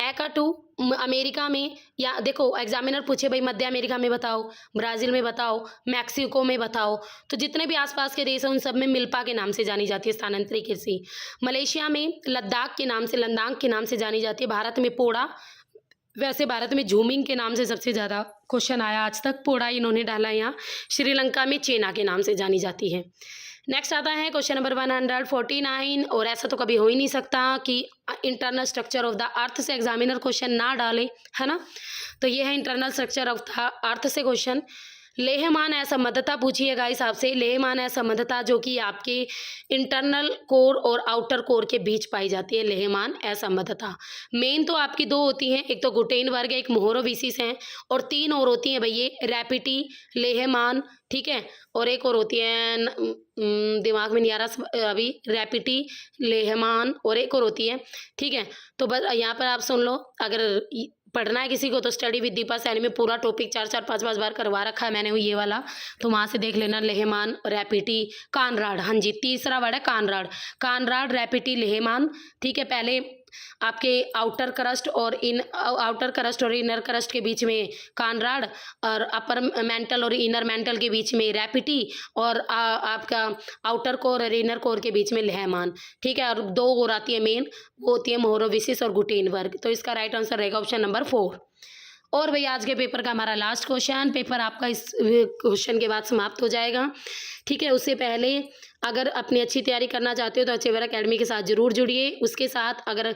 ए का 2 अमेरिका में, या देखो एग्जामिनर पूछे भाई मध्य अमेरिका में बताओ, ब्राज़ील में बताओ, मैक्सिको में बताओ, तो जितने भी आसपास के देश हैं उन सब में मिल्पा के नाम से जानी जाती है स्थानांतरित कृषि। मलेशिया में लद्दाख के नाम से, लद्दाख के नाम से जानी जाती है। भारत में पोड़ा। वैसे भारत में झूमिंग के नाम से सबसे ज़्यादा क्वेश्चन आया आज तक, पोड़ा इन्होंने डाला यहाँ। श्रीलंका में चेना के नाम से जानी जाती है। नेक्स्ट आता है क्वेश्चन नंबर 149, और ऐसा तो कभी हो ही नहीं सकता कि internal structure of the earth से एग्जामिनर क्वेश्चन ना डाले, है ना। तो ये है internal structure of the earth से क्वेश्चन। लेहमान असंबद्धता पूछिएगा इस आपसे। लेहमान असंबद्धता जो कि आपके इंटरनल कोर और आउटर कोर के बीच पाई जाती है, लेहमान असंबद्धता। मेन तो आपकी 2 होती हैं, एक तो गुटेनबर्ग है, एक मोहरोविसिस हैं, और 3 और होती हैं भैया, रैपिटी, लेहमान, ठीक है, और एक और होती है दिमाग में नहीं आ रहा अभी, रैपिटी, लेहमान, और एक और होती है, ठीक है। तो बस यहाँ पर आप सुन लो, अगर पढ़ना है किसी को तो स्टडी विद दीपा सैनी में पूरा टॉपिक 4-4 5-5 बार करवा रखा है मैंने ये वाला, तो वहाँ से देख लेना। लेहमान, रैपिटी, कानराड। हाँ जी, तीसरा वर्ड है कानराड। कानराड, रैपिटी, लेहमान, ठीक है। पहले आपके आउटर क्रस्ट और इनर क्रस्ट के बीच में कानराड, और अपर मेंटल और इनर मेंटल के बीच में रैपिटी, और आपका आउटर कोर और इनर कोर के बीच में लेहमान, ठीक है। और 2 और आती है मेन, वो होती है मोहरोविसिस और गुटेनबर्ग। तो इसका राइट आंसर रहेगा ऑप्शन नंबर 4। और भाई आज के पेपर का हमारा लास्ट क्वेश्चन, पेपर आपका इस क्वेश्चन के बाद समाप्त हो जाएगा, ठीक है। उससे पहले अगर अपनी अच्छी तैयारी करना चाहते हो तो अच्छेवेयर अकेडमी के साथ ज़रूर जुड़िए। उसके साथ अगर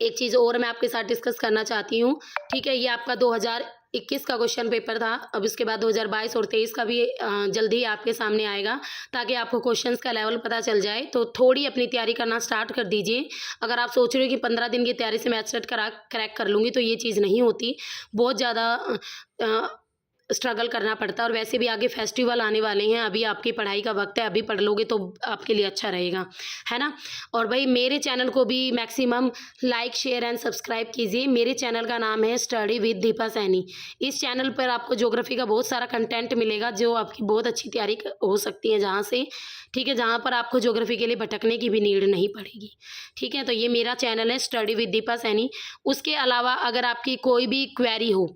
एक चीज़ और मैं आपके साथ डिस्कस करना चाहती हूँ, ठीक है। ये आपका 2021 का क्वेश्चन पेपर था, अब इसके बाद 2022 और 23 का भी जल्दी ही आपके सामने आएगा, ताकि आपको क्वेश्चंस का लेवल पता चल जाए। तो थोड़ी अपनी तैयारी करना स्टार्ट कर दीजिए। अगर आप सोच रहे हो कि 15 दिन की तैयारी से मैं सेट क्रैक कर लूँगी, तो ये चीज़ नहीं होती, बहुत ज़्यादा स्ट्रगल करना पड़ता है। और वैसे भी आगे फेस्टिवल आने वाले हैं, अभी आपकी पढ़ाई का वक्त है, अभी पढ़ लोगे तो आपके लिए अच्छा रहेगा, है ना। और भाई मेरे चैनल को भी maximum like, share and subscribe कीजिए। मेरे चैनल का नाम है स्टडी विद दीपा सैनी। इस चैनल पर आपको ज्योग्राफी का बहुत सारा कंटेंट मिलेगा, जो आपकी बहुत अच्छी तैयारी हो सकती है जहाँ से, ठीक है, जहाँ पर आपको ज्योग्राफी के लिए भटकने की भी नीड नहीं पड़ेगी, ठीक है। तो ये मेरा चैनल है स्टडी विद दीपा सैनी। उसके अलावा अगर आपकी कोई भी क्वेरी हो,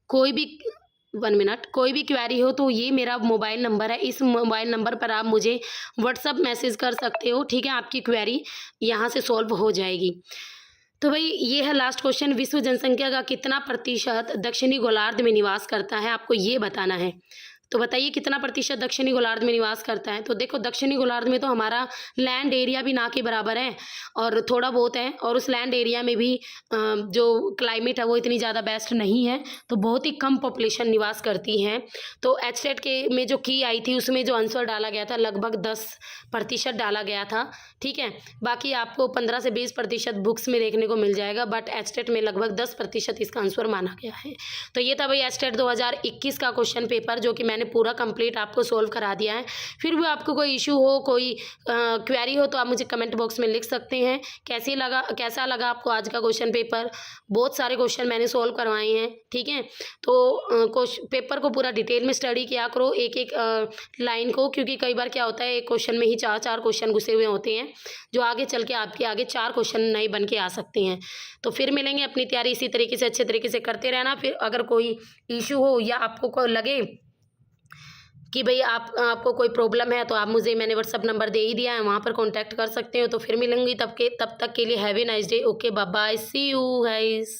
कोई भी 1 मिनट। कोई भी क्वेरी हो तो ये मेरा मोबाइल नंबर है, इस मोबाइल नंबर पर आप मुझे व्हाट्सअप मैसेज कर सकते हो, ठीक है? आपकी क्वेरी यहाँ से सॉल्व हो जाएगी। तो भाई ये है लास्ट क्वेश्चन, विश्व जनसंख्या का कितना प्रतिशत दक्षिणी गोलार्ध में निवास करता है, आपको ये बताना है। तो बताइए कितना प्रतिशत दक्षिणी गोलार्ध में निवास करता है। तो देखो दक्षिणी गोलार्ध में तो हमारा लैंड एरिया भी ना के बराबर है और थोड़ा बहुत है, और उस लैंड एरिया में भी जो क्लाइमेट है वो इतनी ज़्यादा बेस्ट नहीं है, तो बहुत ही कम पॉपुलेशन निवास करती है। तो एचटेट के में जो की आई थी उसमें जो आंसर डाला गया था लगभग 10% डाला गया था, ठीक है? बाकी आपको 15 से 20% बुक्स में देखने को मिल जाएगा, बट एचटेट में लगभग 10% इसका आंसर माना गया है। तो ये था भाई एचटेट 2021 का क्वेश्चन पेपर, जो कि मैंने पूरा कंप्लीट आपको सोल्व करा दिया है। फिर भी आपको कोई इशू हो, कोई क्वेरी हो, तो आप मुझे कमेंट बॉक्स में लिख सकते हैं। कैसा लगा आपको आज का क्वेश्चन पेपर? बहुत सारे क्वेश्चन मैंने सोल्व करवाए हैं, ठीक है? तो पेपर को पूरा डिटेल में स्टडी किया करो, एक एक लाइन को, क्योंकि कई बार क्या होता है एक क्वेश्चन में ही 4 क्वेश्चन घुसे हुए होते हैं, जो आगे चल के आपके आगे 4 क्वेश्चन नए बन के आ सकते हैं। तो फिर मिलेंगे, अपनी तैयारी इसी तरीके से अच्छे तरीके से करते रहना। फिर अगर कोई इशू हो या आपको कोई लगे कि भाई आपको कोई प्रॉब्लम है, तो आप मुझे, मैंने व्हाट्सअप नंबर दे ही दिया है, वहाँ पर कांटेक्ट कर सकते हो। तो फिर मिलूंगी, तब तक के लिए have a nice day. Okay, bye bye, see you guys.